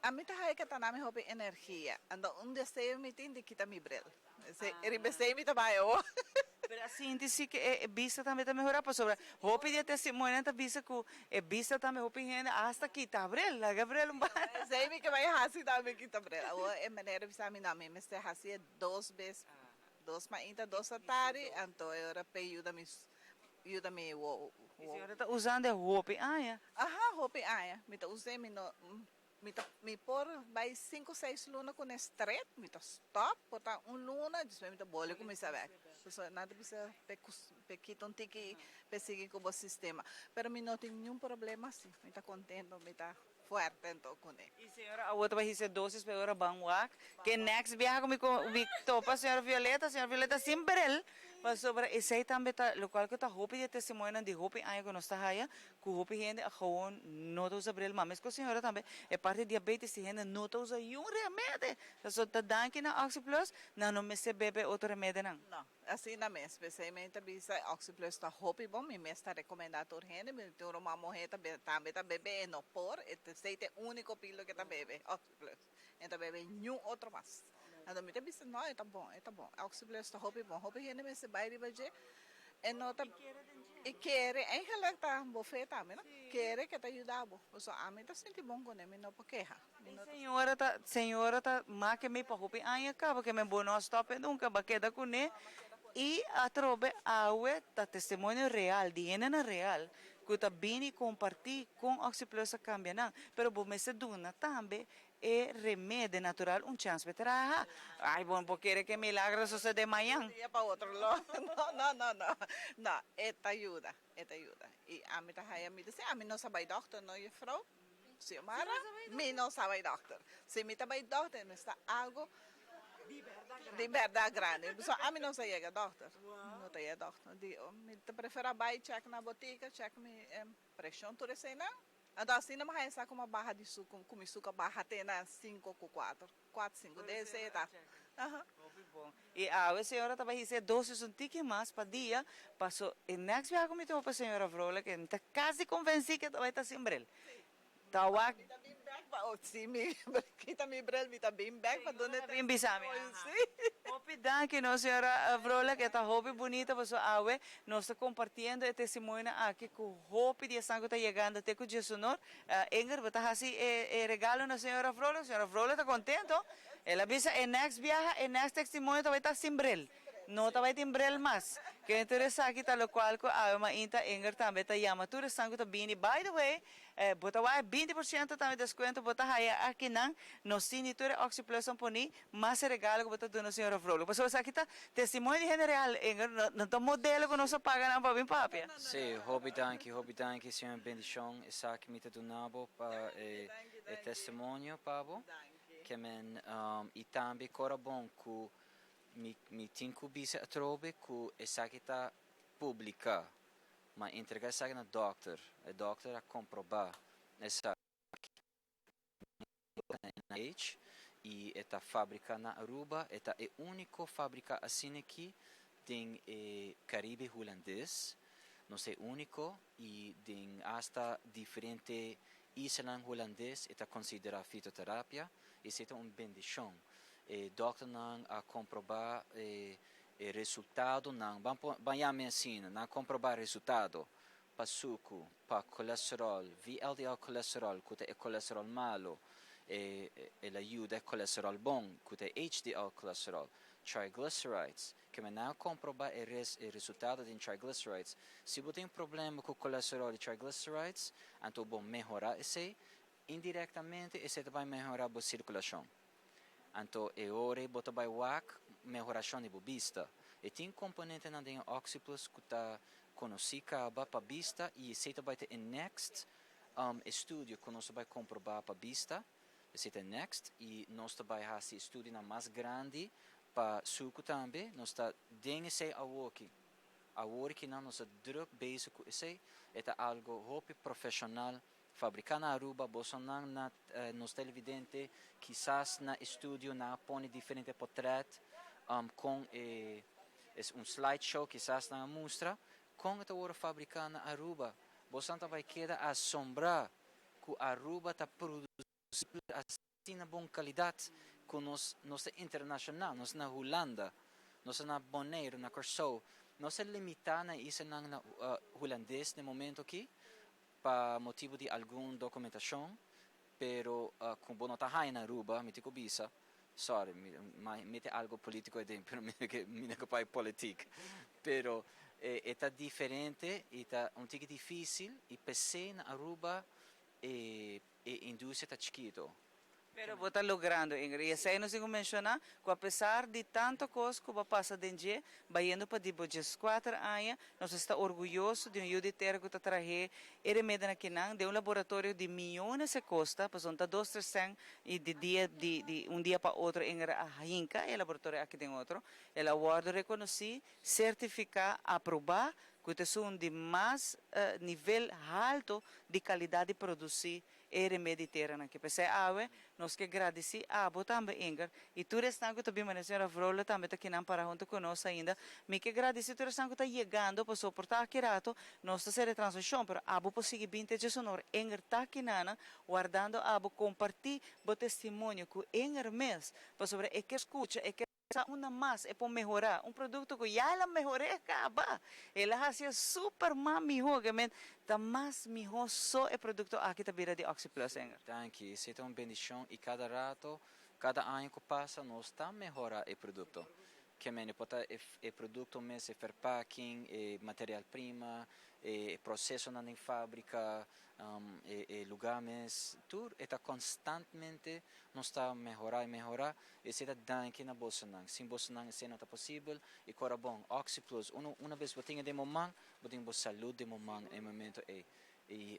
a mim tá aí que tá na minha hopi energia, ando desejo me tem de quitar mi brel, desejo me tá maior. Pero assim disse que a vista também tá melhorar para sobre hopi de testemunho tá vista que a vista também hopi gente hasta que tá brel, la Gabriel sei me que vai assim também que tá brel. O é maneira de saber não me se assim 2 vezes 2 mainta 2 à tarde, então eu era ajuda me o senhora tá usando hopi hopi me tá usando me por vai 5-6 luna com straight me tá stop botar luna depois me tá bolha começa a ver nada precisa pequito tiki perseguir com o sistema pero me não tem nenhum problema assim me tá contente me tá forte então com ele e senhora a outra vai receber doces para banwak que next viaja comigo topa senhora Violeta sempre Mas sobre esse também tá local que tá hopi de testemunho de hopi aí que nós tá aí, que hopi gente a gewoon não usa bril, mas que a senhora também é parte de diabetes e gente não usa um remédio. Só tá dando que na Oxy Plus, não me se bebe outro remédio não. Não, assim na mesma, especialmente bisa Oxy Plus tá hopi bom, me está recomendado por gente, me tem uma morrer também tá bebe no por, este aceite único pilo que tá bebe Oxy Plus. Então bebe nenhum outro mais. Então me bisa não, é tá bom. Oxy Plus tá hopi bom, hopi gente me se vai de baje. E não tá e querer, em relação tá bofê também, não? Querer que te ajudava. Só a mim tá sentindo bom com ele, não porque queja. Senhora tá má que me pahupi aí acaba que me bono stop nunca ba queda com ele e a trobe awe tá testemunho real, DNA real. Que tá bem compartilhar com Oxy Plus a cambia não, pero bo me se duna também é remédio natural chance para trabalhar. Ai, bom, porque que milagre sucede amanhã. Dia para outro lado. Não, esta ajuda. E a mim tá aí, a mim diz, a mim não sabe doctor, não é frau? Se Mara, mim não sabe doctor. Se me sabe doctor, me está algo de verdade grande. Só a mim não sei doctor. Não tem doctor. Me prefere vai check na botica, check me pressão tudo assim, não? Então assim não mais com uma barra de suco, com suco barra tem na 5 com 4, 5 desse tá. E a senhora estava dizendo doces um tique mais para dia, passou e next viagem me teve para a senhora Vrola que está quase convencida que vai estar sem brel. Tawa Sim, me quita me brel, me tá bem back para dona bem bisame. Hopi dan que não senhora Vrola que está hopi bonita, passou awe, nós está compartilhando e testemunho aqui que o hopi de sangue está chegando até com o sonor. Enger, vai estar assim regalo na senhora Vrola está contente. Ela avisa e next viaja, e next testemunho vai estar sem brel. Não vai ter brel mais. Que interessante tá local ko a inta Enger também tá chama tudo sangue tá bem. By the way, bota vai 20% também desconto bota aí aqui não. Nós temos tudo Oxy Plus poni, mas regalo que bota dona senhora Vrolo. Pessoal aqui tá testemunho de general Enger não tá modelo que nós paga não para bem papia. Sim, hobby danke, senhor bendição, essa aqui me tá donado para testemunho pabo. Que men e também cora bom que mi tinco bisa atrobe que essa aqui tá pública, mas entregar essa aqui na doctor, a doctor a comprovar essa aqui e esta fábrica na Aruba, esta é a única fábrica assim aqui tem Caribe holandês, não sei único e tem hasta diferente islas holandês, esta considera fitoterapia. Isso é uma bendição. O doutor não a comprovar o resultado, não. Vamos ensinar, não comprovar o resultado. Para suco, para colesterol, VLDL colesterol, que é colesterol malo, ela ajuda o colesterol bom, que é HDL colesterol, triglycerides, que não comprovar o resultado de triglycerides. Se você tem problema com colesterol e triglycerides, então vamos melhorar isso. Indiretamente, isso vai melhorar a circulação. Então, ora, você vai melhoração de vista. E tem componente na Oxy Plus que está conhecida para a vista e isso vai ter next estudo que nós vai comprovar para a vista. Isso é next e nós vai fazer estudo mais grande para suco também. Nós está dentro esse aqui. Agora que não nós druk bezig isso é algo profissional. Fabricar na Aruba, Bolsonaro nos televidentes, quizás na estúdio, na põe diferente portrait, com slideshow, quizás na mostra, com a hora fabricar na Aruba, Bolsonaro vai querer assombrar que a Aruba está produzindo assim na boa qualidade, que nós internacional, nós na Holanda, nós na Bonaire, na Corsou, nós limitar na isso na holandês no momento aqui, para motivo de alguma documentação, pero como não está aí na Aruba, me digo bisa, sorry, mete algo político aí dentro, pero me não é política, pero está diferente, está um pouco difícil e pensei na Aruba e indústria está chiquito, Pero bota logrando, Ingrid. E essa aí nós vamos mencionar que apesar de tanto coisa que passa dentro, vai indo para depois de 4 anos, nós estamos orgulhosos de um UDTR que está trazendo remédio na Quinang, de um laboratório de milhões de custa, para onde 2-3 e de um dia para outro, Ingrid, a Hinca, o laboratório aqui tem outro, ela guarda reconhecer, certificar, aprovar, que é um de mais nível alto de qualidade de produzir mediterrânea que pensei nós que agradecer a também Ingrid e tu restan que também a senhora Vrola também está aqui para junto conosco ainda me que agradecer tu restan que está chegando para suportar aqui rato nós está sendo transição pero abo por seguir 20 de sonor Ingrid está aqui nana guardando abo compartilhar o testemunho com Ingrid mesmo para sobre é que escuta é que uma mais é para melhorar produto que já ela melhorou acaba ela fazia super mais melhor que tá mais melhor só é produto aqui tá vira de OxyPlus Thank you, isso é uma bendição e cada rato cada ano que passa nós está melhorando o produto que me pode é produto mesmo é packing é material prima é processo na fábrica e lugar mesmo tudo está constantemente nós está melhorar e melhorar e se dá aqui na Bolsonaro sem Bolsonaro isso não está possível e cora bom OxyPlus uma vez botinha de momento botinha saúde de momento em momento e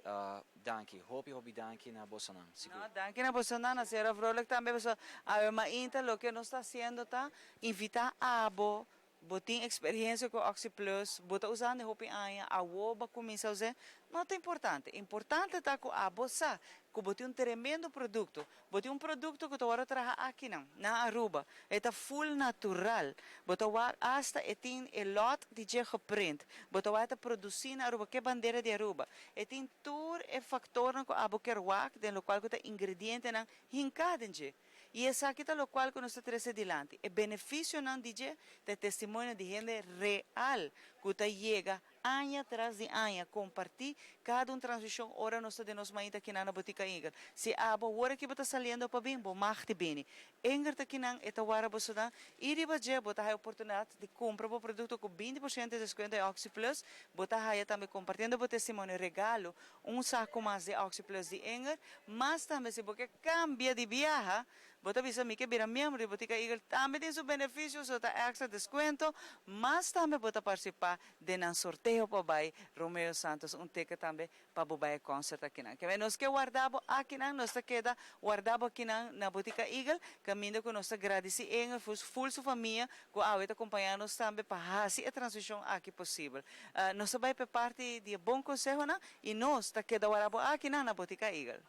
danke hobby danke na Bolsonaro no danke na Bolsonaro na senhora Vrola também pessoal a mainta lo que nós está haciendo tá invitar abo botin experiência com OxyPlus, bota usando roupa ainda, a oba começa a usar, não é importante está com a bolsa, que botin tremendo produto, botin produto que tu agora traga aqui na Aruba, é full natural, bota hasta tem lot de geprint, bota produzir na Aruba, que bandeira de Aruba, tem tour e factor que a boquer wak, den lo qual que ingrediente na hincadenge. E essa aqui é o qual que nós trazemos adiante. O benefício não DJ é testemunho de gente real que chega ano atrás de ano, compartilhar cada transição hora nós temos mais aqui na botica Ingrid. Se a hora que está saindo para bem, bom marque bem. Ingrid aqui na esta hora você dá e de baixo botar a oportunidade de comprar o produto com 20% de desconto de OxyPlus, botar aí também compartilhando o testemunho regalo saco mais de OxyPlus de Ingrid, mas também se você cambia de viagem bota bisa mi que vira membro de botica Ingrid também tem seus benefícios, tá extra desconto, mas também bota participar de um sorteio para vai Romeo Santos ticket também para o concert aqui na. Que nós que guardamos aqui na nós queda guardamos aqui na botica Ingrid, caminho que nós agradecer Ingrid full sua família que a acompanhando nós também para fazer a transição aqui possível. Nós vai para parte de bom conselho na e nós queda guardamos aqui na botica Ingrid.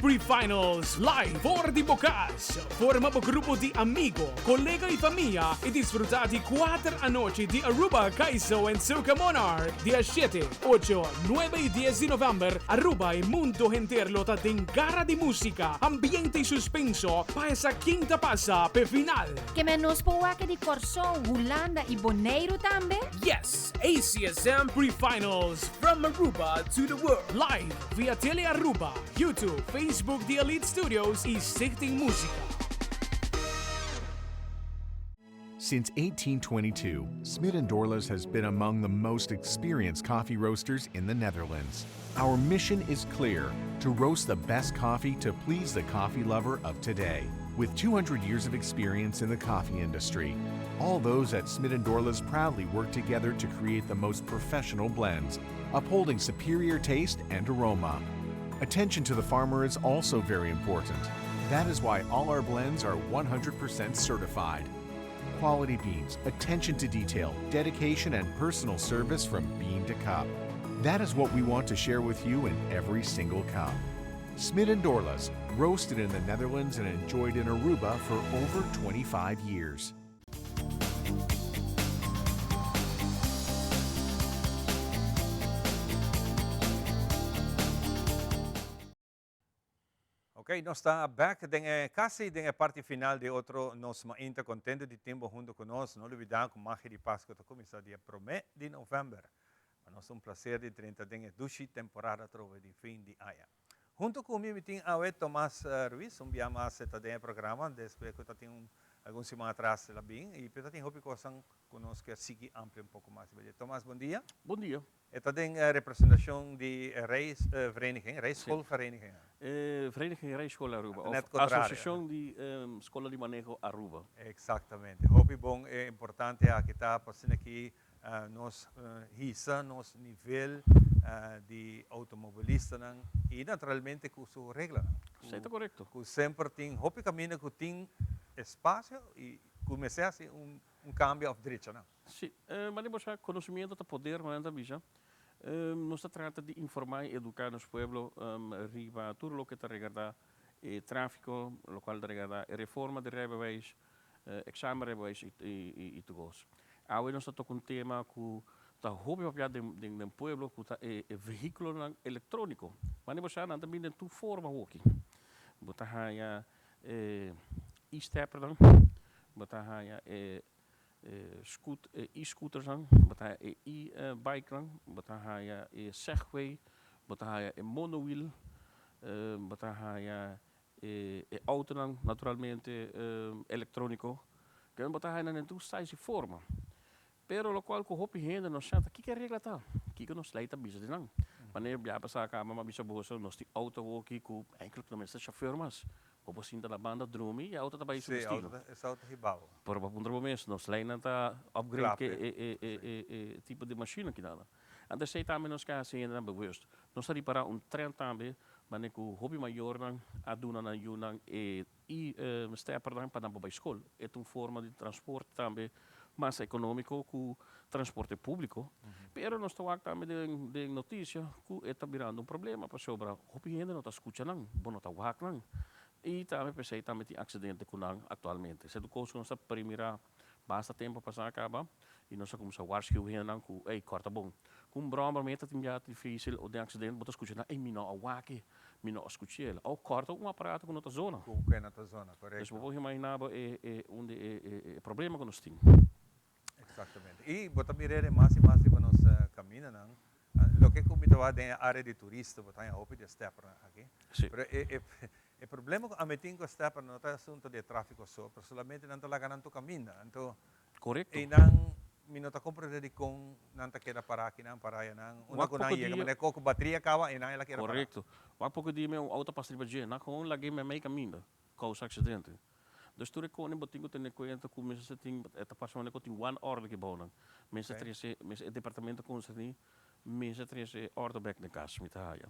Pre-finals live for di Bocas. Forma un gruppo di amigo, collega e famiglia e disfruttati 4 noci di Aruba, Kaiso e Soca Monarch. Dia 7, 8, 9 e 10 di novembre, Aruba e mundo entero ta den gara di musica, ambiente suspenso, pa essa quinta passa per final. Que menos po wake di Corso, Holanda e Bonaire tambe? Yes, ACSM Pre-finals from Aruba to the world. Live via Tele Aruba, YouTube, Facebook The Elite Studios e Stichting Musica. Since 1822, Smit & Dorlas has been among the most experienced coffee roasters in the Netherlands. Our mission is clear, to roast the best coffee to please the coffee lover of today. With 200 years of experience in the coffee industry, all those at Smit & Dorlas proudly work together to create the most professional blends, upholding superior taste and aroma. Attention to the farmer is also very important. That is why all our blends are 100% certified. Quality beans, attention to detail, dedication, and personal service from bean to cup. That is what we want to share with you in every single cup. Smit & Dorlas, roasted in the Netherlands and enjoyed in Aruba for over 25 years. Ok, nós está back, quase na parte final de outro, nós muito contentes de tempo junto conosco, não olvidar que o Magia de Páscoa está começando dia 1 de novembro. Para nós um prazer de 30 dias de temporada trova de fim de ano. Junto comigo tem a Tomás Ruiz, dia mais está programa, depois que tem alguns semanas atrás lá bem, e depois tem outra coisa conosco que sigue amplo pouco mais. Tomás, bom dia. Bom dia. Eta tem a representação de Rijsvereniging, Rijsschoolvereniging. Vereniging Rijsschool Aruba, of Net contrário. Associação de Escola de Manejo Aruba. Exatamente. Hobby bom é importante que está passando aqui nos hisa, nos nível de automobilista e naturalmente com sua regra. Certo, correto. Que sempre tem, hobby caminho que tem espaço e começar assim cambio of direita, não? Sim, mas depois conhecimento da poder, mas não bisa. Nós se trata de informar e educar nos pueblos riba tudo o que está regardar tráfico, o qual está regardar reforma de rijbewijs, exame rijbewijs e tudo isso. Agora nós estamos com um tema que está hobby para do pueblo que está veículo eletrônico, mas depois não também tem tu forma aqui. Bota aí e-stepper dan, bota aí e-scooters dan, bota e-bike dan, bota aí segway, bota aí monowheel, bota aí auto dan, naturalmente eletrônico, que bota aí na tu sai de forma. Pero lo qual ko hopi henda no santa que regla tá que nos leita bisa de não maneira bia passar cá mas bisa boa nos ti auto aqui com enkele no mesa chauffeur mas como sinta da banda drumi e auto também sim auto ribal por para um momento nos leina tá upgrade que tipo de máquina que nada antes sei também nos cá assim ainda bewust nos ali para trem também mas com hobby maior não aduna na yunan e stepper dan para na escola é uma forma de transporte também mais econômico que o transporte público, pero nós estamos também de notícia que está virando problema para sobre o que ainda não está escutando, não está ouvindo, e também pensei também tem acidente com atualmente. Se do curso nós primeira basta tempo para acabar e nós começamos a waarschuwen que ei corta bom, com broma meta tem já difícil o de acidente, botar escutando, ei mina awaki, mina escutar, ou corta aparato com outra zona. Com outra zona, correto. Então vou imaginar onde problema que nós temos. Exatamente. E botar mirare mais e mais para nós caminhar, não? Lo que como estava na área de turista, botar em roupa de stepper aqui. Sim. O problema com a meeting com stepper não é assunto de tráfego só, mas somente não está ganhando caminho, então. Correto. E não minuto compra de com não está queda para aqui não para aí não. Uma coisa aí, mas com bateria acaba e não ela quer. Correto. Uma pouco de meu auto passar para gente, não com lagi me meio caminho, causa acidente. Dus toen ik in Botingo ten conta com mensen tem passando com tem 1 hora que bom, mensen treze mensen departamento com se mensen treze hora back na casa me tá aí.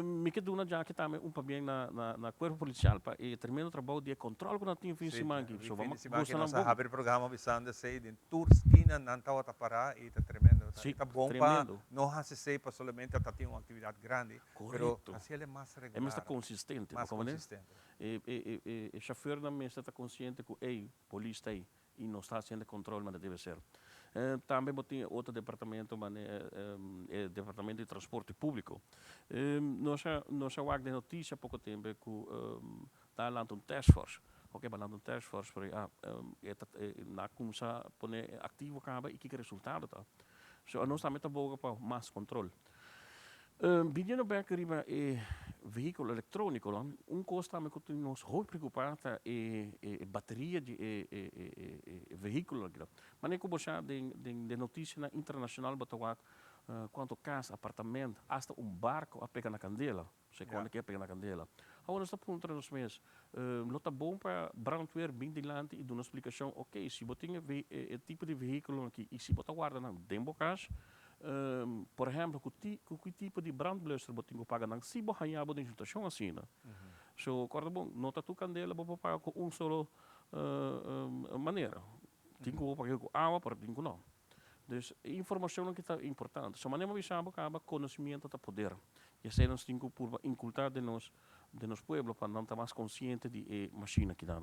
Me que duna já que também papel na corpo policial para e termino o trabalho de controle com a tinha fim semana que so vamos gostar abrir programa visando sei de tour esquina não tá parar e tá tremendo tá bom para não há se sei para somente tá tem uma atividade grande, pero assim ele é mais regular. É mais consistente, mais consistente. E chauffeur também está consciente que ei polícia aí e não está sendo controle mas deve ser. Também tem outro departamento, mas é departamento de transporte público. Nós já de notícia há pouco tempo que está lá um task force. Ok, mas lá um task force para na começar a pôr ativo acaba e que resultado tá. So nós também tá boa para mais controle. Vindo bem que riba veículo eletrônico lá, coisa também que nos muito preocupado é bateria de veículo lá. Mas nem como já de notícia internacional batawa quanto casa, apartamento, hasta barco a pegar na candela, se quando quer pegar na candela. Agora nós estamos para os meses, não está bom para brandweer bem dilante e dar uma explicação, ok, se você tem tipo de veículo aqui e se você guarda na dentro casa por exemplo, que tipo de brandblusser você tem que pagar não se você hanya de situação assim, né? So, corda bom, não tá tu candela para pagar com solo maneira. Tem que pagar com água, para tem que não. Dus informação que está importante. So, maneira mais acaba conhecimento da poder. E assim nós temos que incultar de nos pueblo para não estar mais consciente de máquina que dá.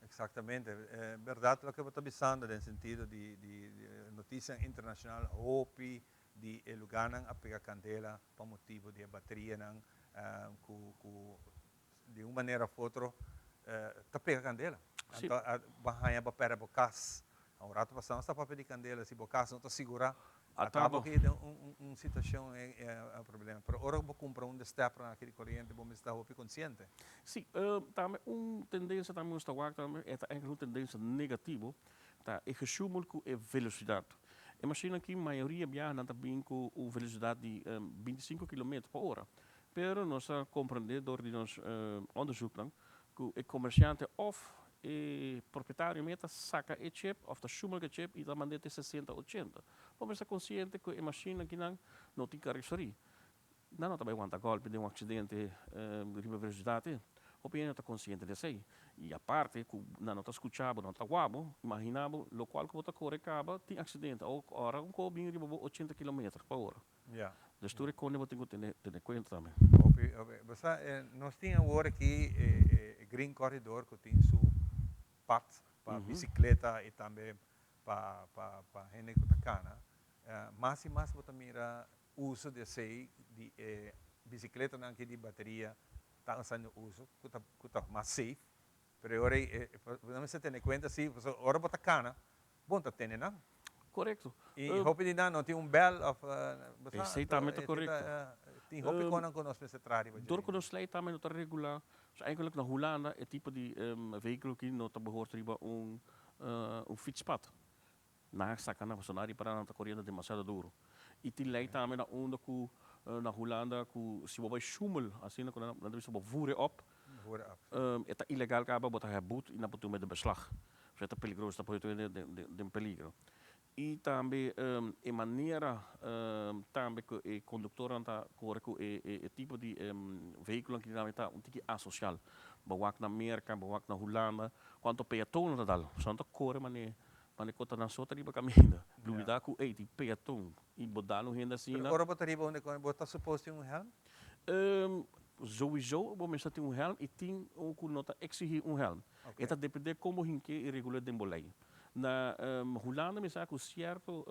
Exatamente, é verdade o que você está pensando no sentido de notícia internacional, hopi de lugar a pegar candela para motivo de bateria que de uma maneira ou outra, tá pega candela. Sim. Então, barranha para pera bocas. Um rato passando, está para pedir candela, se bocas não está segurar. Acaba que é uma situação é problema. Pero ora vou comprar destape para aquele corrente, vou estar consciente. Sim, também uma tendência também está também é uma tendência negativa, tá? É gesumul com a velocidade. Imagina que a maioria viaja não também com a velocidade de 25 km por hora. Pero nós compreendemos door die ons onderzoek lang, que o comerciante of e proprietário meta saca e chip of the shumel chip e da mandete 60 80. Vamos estar consciente que a máquina que não tem carroceria. Não também aguenta golpe de acidente de velocidade. O pieno está consciente disso aí. E a parte que não está escutando, não está guabo, imaginamos, o qual que está correcaba tem acidente. Ou ora um cobinho de 80 km por hora. Yeah. Dus tu reconne wat ik moet ter conta também. Nós tínhamos agora aqui Green Corridor que tem seu pad para bicicleta e também para gente que está cana. Mais e mais você mira uso de bicicleta não que de bateria está usando uso que está mais safe. Mas agora vamos ter conta se agora você cana, bom tá tendo não? Correto. E hoop je dan, tem bel of... Exatamente correto. Tem hoop je gewoon nós pensetrari. Door kunnen slecht aan met regular. Dus eigenlijk naar Hollanda het type die vehikel die nota behoort riba fietspad. Naast sakana personari para não correndo demasiado duro. E te leidt aan met onder ku na Hollanda ku si bobai schumel, assim na dan is op voeren op. Het illegaal kaba bota herboet in apotu met de beslag. Dus het peligro sta por de peligro. E também a maneira também que o condutor anda com o tipo de veículo que também está tipo asocial, bawak na América, bawak na Holanda, quanto peatão na dal, só corre mane cota na sota riba caminho, dúvida com tipo peatão e bodalo renda assim. Agora botar riba onde botar suposto helm? Sowieso, bom mas tem helm e tem nota exigir helm. Eta depende como hinke e regular dembolei. Na Holanda me saco certo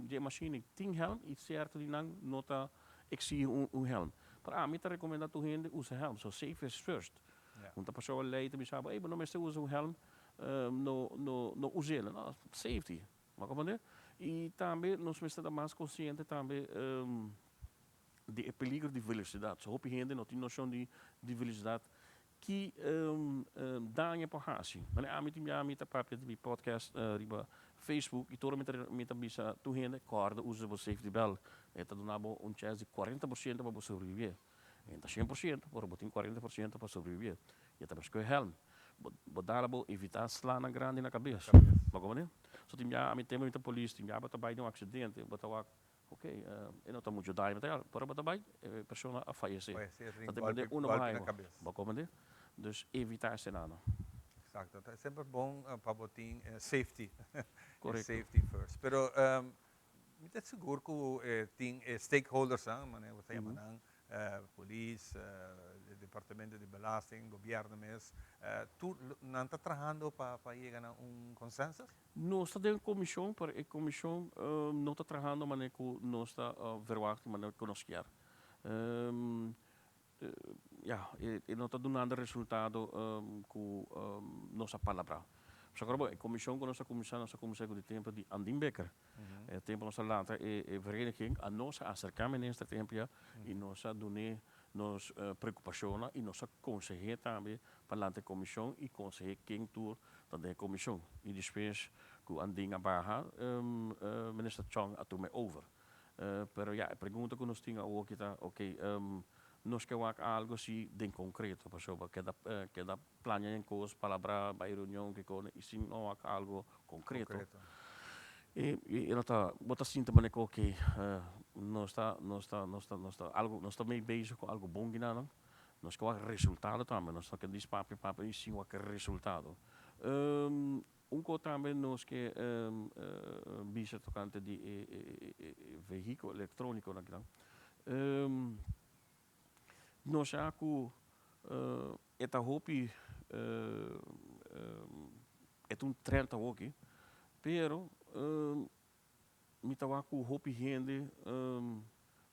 de machine tem helm e certo de não nota exige helm. Para a mim te recomenda tu gente usa helm, so safe is first. Want a pessoa leite me sabe, ei, não me se usa helm, no use ele, no safety. Maar como né? E também nós me está mais consciente também de peligro de velocidade. So hope gente não tem noção de velocidade. Que danha por hasi. Mas a mim a papel de podcast riba Facebook e todo me bisa tu rende corda usa o safety belt. Eta donabo chance de 40% para sobreviver. Então 100% por botin 40% para sobreviver. E também com helm. Bodalabo evitar slar na grande na cabeça. Mas como né? So a mim tem muita polícia, tinha bota bai de acidente, bota wa okay, eu não estou muito daí, mas para bota bai, a pessoa a falecer. Depende uma como né? Dus evitar cenário. Exacto. É sempre bom para botar safety. Correto. Safety first. Pero me é seguro que tem stakeholders, você chama polícia, departamento de belasting, governo mesmo. Tu não está trabalhando para chegar a consenso? Nós estamos em comissão, mas a comissão não está trabalhando, mas nós estamos verwachten, mas não quer. Não está dando resultado com nossa palavra. Agora, a comissão com nossa comissão de tempo de Andin Becker. Tempo nossa lata a vereniging a nossa acercamento neste tempo e nossa doné nos preocupações e nossa conselheira também para a comissão e conselheira quem tour da comissão. E depois com Andin a barra minister Chong a tomar over. Pero a pergunta que nós tínhamos hoje está, nós queremos algo assim de concreto, pessoal, que da planeia em coisas, palavra, para reunião, que com isso não há algo concreto. E não está, bota assim também que nós está meio beijo com algo bom que não, nós queremos resultado também, nós queremos dizer papo e sim o que resultado. Coisa também nós que bicho tocante de veículo eletrônico não. Nós já com esta roupa é trend aqui, pero me estava com roupa rende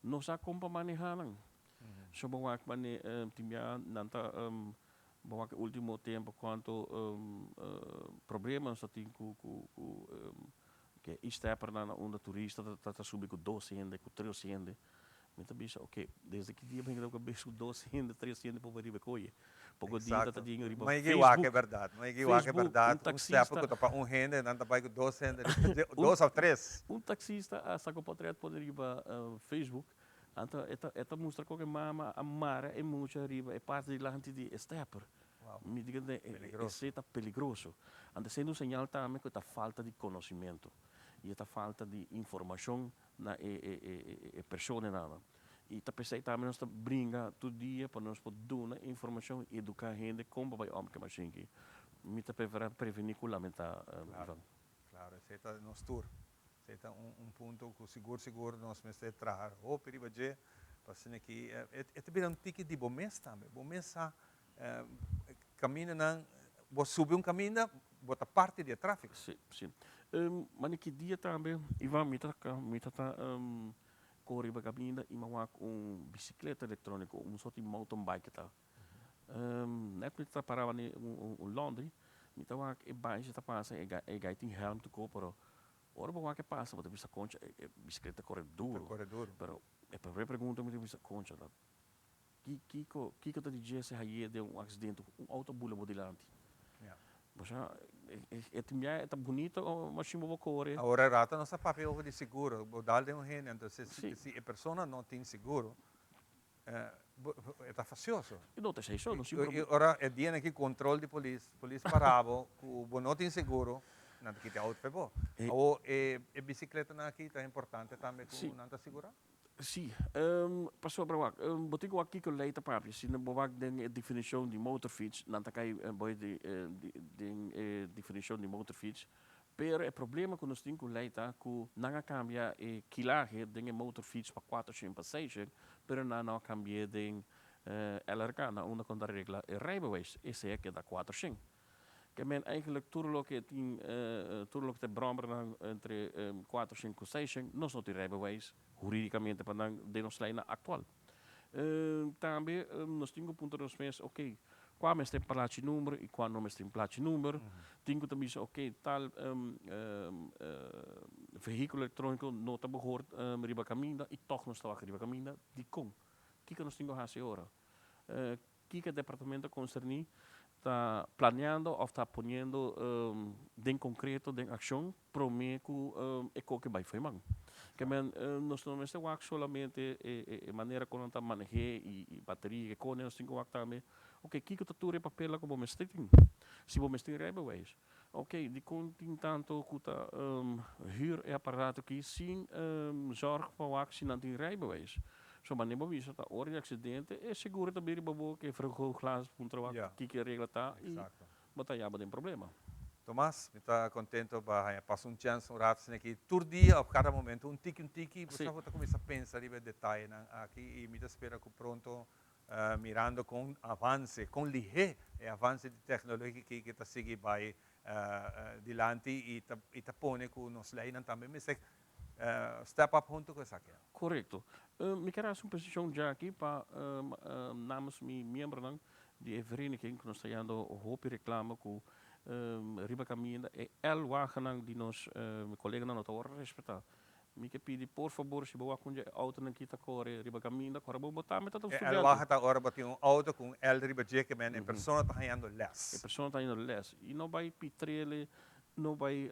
nós já compra manejar não. Só bom que mane tinha nanta bom que último tempo quanto problemas só tem com que está para na turista tá subir com 200 com 300 então bicho ok desde que dia vem que bicho 200 300 por arriba coie pouco dia tá dinheiro riba mas é verdade mas é verdade step que tá para rende não tá para 200 2 ou 3 taxista a saco portrait por arriba Facebook então esta mostra que mama amara é muito arriba é parte de lá antes de stepper me diga é peligroso ante sendo um sinal também que tá falta de conhecimento e esta falta de informação na pessoa nada e tá pensei também nós brinca todo dia para nós poder dar informação e educar a gente como vai homem que machine que me tá prevenir com lamentar claro esse tá nos tour esse tá ponto que seguro nós me está trazer ou perigo de passando aqui é também um ticket de bom mês também bom mês caminho não vou subir caminho bota parte de tráfego sim mas que dia também Ivan me tá corre para caminho e uma bicicleta eletrônica sorte de mountain bike tá net me tá parava em Londres me tá e baixo tá passa e gaitin helm to go pero ora bom que passa você vista concha bicicleta corre duro pero é para pergunta me vista concha tá que tá dizendo se aí de acidente auto bula bodilante é bonito, mas se vou correr. Agora rata não sabe papel de seguro, o dal de gente, então se a pessoa não tem seguro, é facioso. E não tem isso, não seguro. Ora é dia que controle de polícia parava, o não tem seguro, não tem que auto pegou. Ou a bicicleta aqui é importante também, não está segura. Sim, passou para lá. Botigo aqui que leita papi, se não boa den definição de motorfiets, não tá cai boy de definição de motorfiets. Pero o problema que nós temos com leita que não cambia quilagem de motorfiets para 400 para 600, pero não cambia de LRK na uma conta regla e rijbewijs esse é que dá 400. Que men eigenlijk tuurlijk te brommer entre 400 e 600, nós não temos rijbewijs juridicamente para de nos lei atual. Também nós temos um ponto dos meses, ok, qual é o plaatje número e qual não é o plaatje número. Temos também, ok, tal veículo eletrônico não está behoort riba caminho e toch não está riba caminho, de como? O que nós temos a fazer agora? Que o departamento concernido está planeando ou está ponendo em concreto, em ação, para mim que vai fazer. Que nós não estamos solamente a maneira como está manejar e bateria, que nós temos que também, ok, que está tudo em papel como me está se você tem rijbewijs, ok, de continu tanto que está huur e aparato aqui, sem zorg para que se não tem rijbewijs. So man nemo visa ta ori accidente e seguro também babo que fragou glas contra que regla tá e batalhava tem problema. Tomás, está contento para passar chance rato aqui todo dia a cada momento tiki você vai começar a pensar em detalhe aqui e me espera que pronto mirando com avance com ligeiro avance de tecnologia que está seguir vai dilante e tá pone com nos lei também me step up junto com essa aqui. Correto. Me quero uma posição já aqui para namens mijn membro de vereniging que nós estamos dando hoop reclame com riba caminho e el wagen die nos colega não está respeitar. Me que pedir por favor se boa com auto não quita corre riba caminho para botar meta do estudante. El wagen está agora batendo auto com el riba je que men a pessoa está ganhando less. A pessoa está ganhando less e não vai pitrele não vai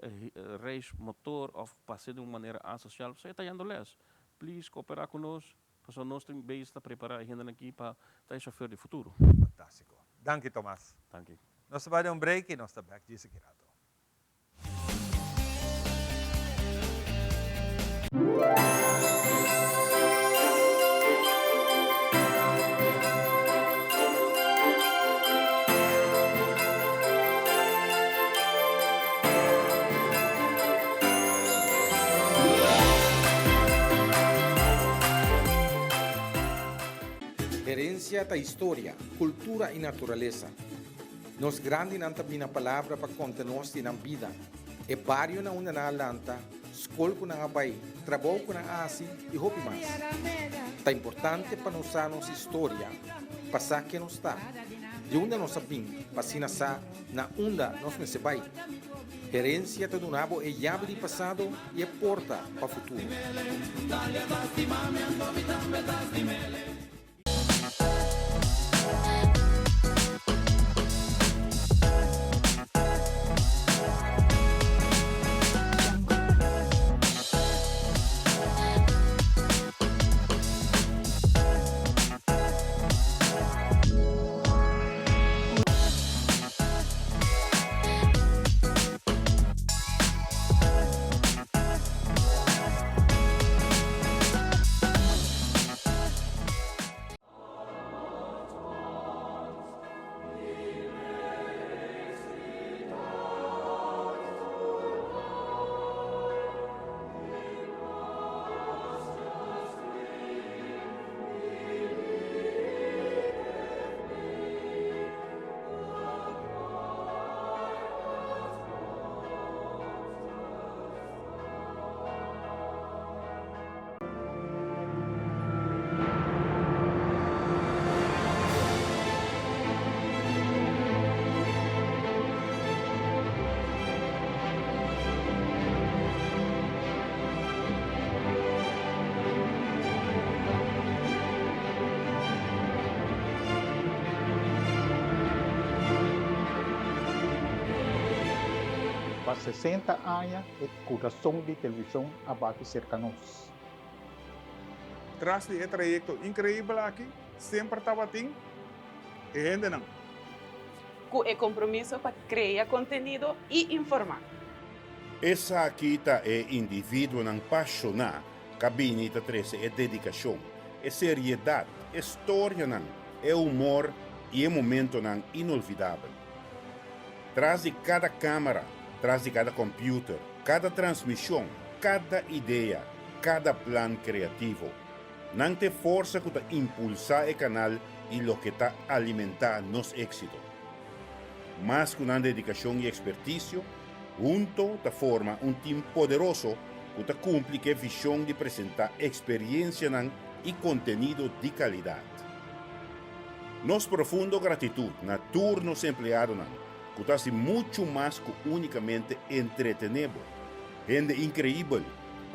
race motor ou passar de uma maneira associal, você está indo less. Please, cooperar conosco, para nós temos bem estar preparado ainda aqui para ter chauffeur de futuro. Fantástico. Danke, Tomás. Danke. Nós vamos dar break e nós estamos back de seguida. Herencia da história, cultura e natureza. Nós grandes não temos palavra para contar nós na vida. É barrio na uma na lanta, escola com na abai, trabalho com na asi e roupa mais. É importante para nós usar nossa história, passar que não está. de onde nós sabim, pasina sa na onda nós me sebai. Herência de um abo é llave de passado e é porta para o futuro. Para 60 anos, o coração de televisão abate cerca de nós. Tras de trayecto increíble aqui, sempre estava assim, e gente não. Com o compromisso para criar conteúdo e informar. Essa aqui é indivíduo apaixonado, cabine da é dedicação, é seriedade, é história, é humor e é momento inolvidável. Traz de cada câmera, traz de cada computer, cada transmissão, cada ideia, cada plano criativo. Não tem força para impulsar o canal e o que está alimentar nosso êxito. Mas com dedicação e expertise, junto da forma time poderoso que cumpre a visão de apresentar experiência e conteúdo de qualidade. Nos profundo gratidão na turnos empleados que está muito mais que unicamente entretenimento. Gente incrível,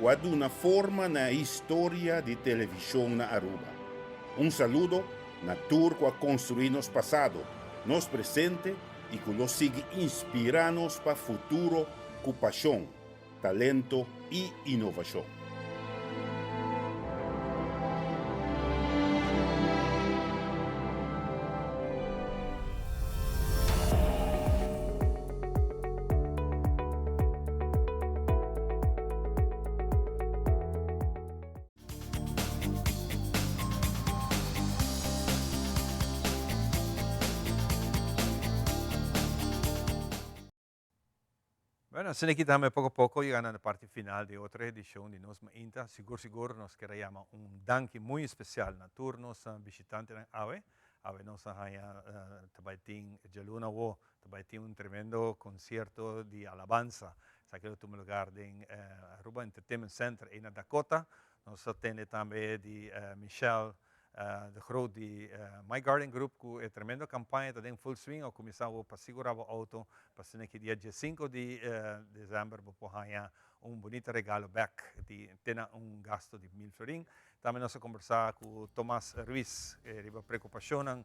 quando uma forma na história de televisão na Aruba. Saludo na tour que construir nos passado, nos presente e que nos siga inspirando para o futuro com paixão, talento e inovação. Bueno, se ne quitamos poco a poco llegando a la parte final de otra edición de Nos Inta. Seguro nos queremos un danke muy especial a todos los visitantes de AVE. AVE nos ha tabatín Jaluna wo, tabatín un tremendo concierto de alabanza. Saqué el lugar de Aruba Entertainment Center en Dakota. Nos tiene también de Michelle de groot die My Garden Group com a tremenda campanha está em full swing ao começar para segurar o auto para que dia 5 de dezembro vou ganhar bonito regalo back de tem gasto de 1.000 florins. Também nós conversar com Tomás Ruiz riba preocupação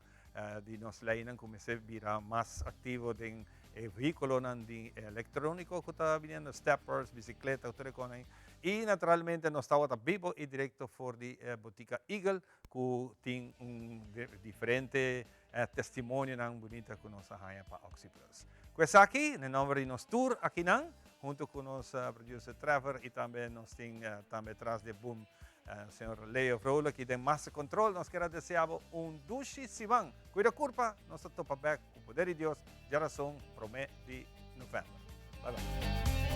de nós leinan comecei a virar mais ativo em veículo de eletrônico que está vindo steppers, bicicleta, tudo com e naturalmente nós estamos vivo e direto for de botica Eagle que tem diferente testemunho bonito que nós ganhamos para Oxyplus. Questo aqui, no nome de nosso tour aqui junto com nosso producer Trevor e também nós temos também atrás de boom o senhor Leo Frola que tem massa control. Nós queremos desejar dushi sivan. Cuida curpa, nós topa back com o poder de Deus, geração promete de novembro. Bye bye.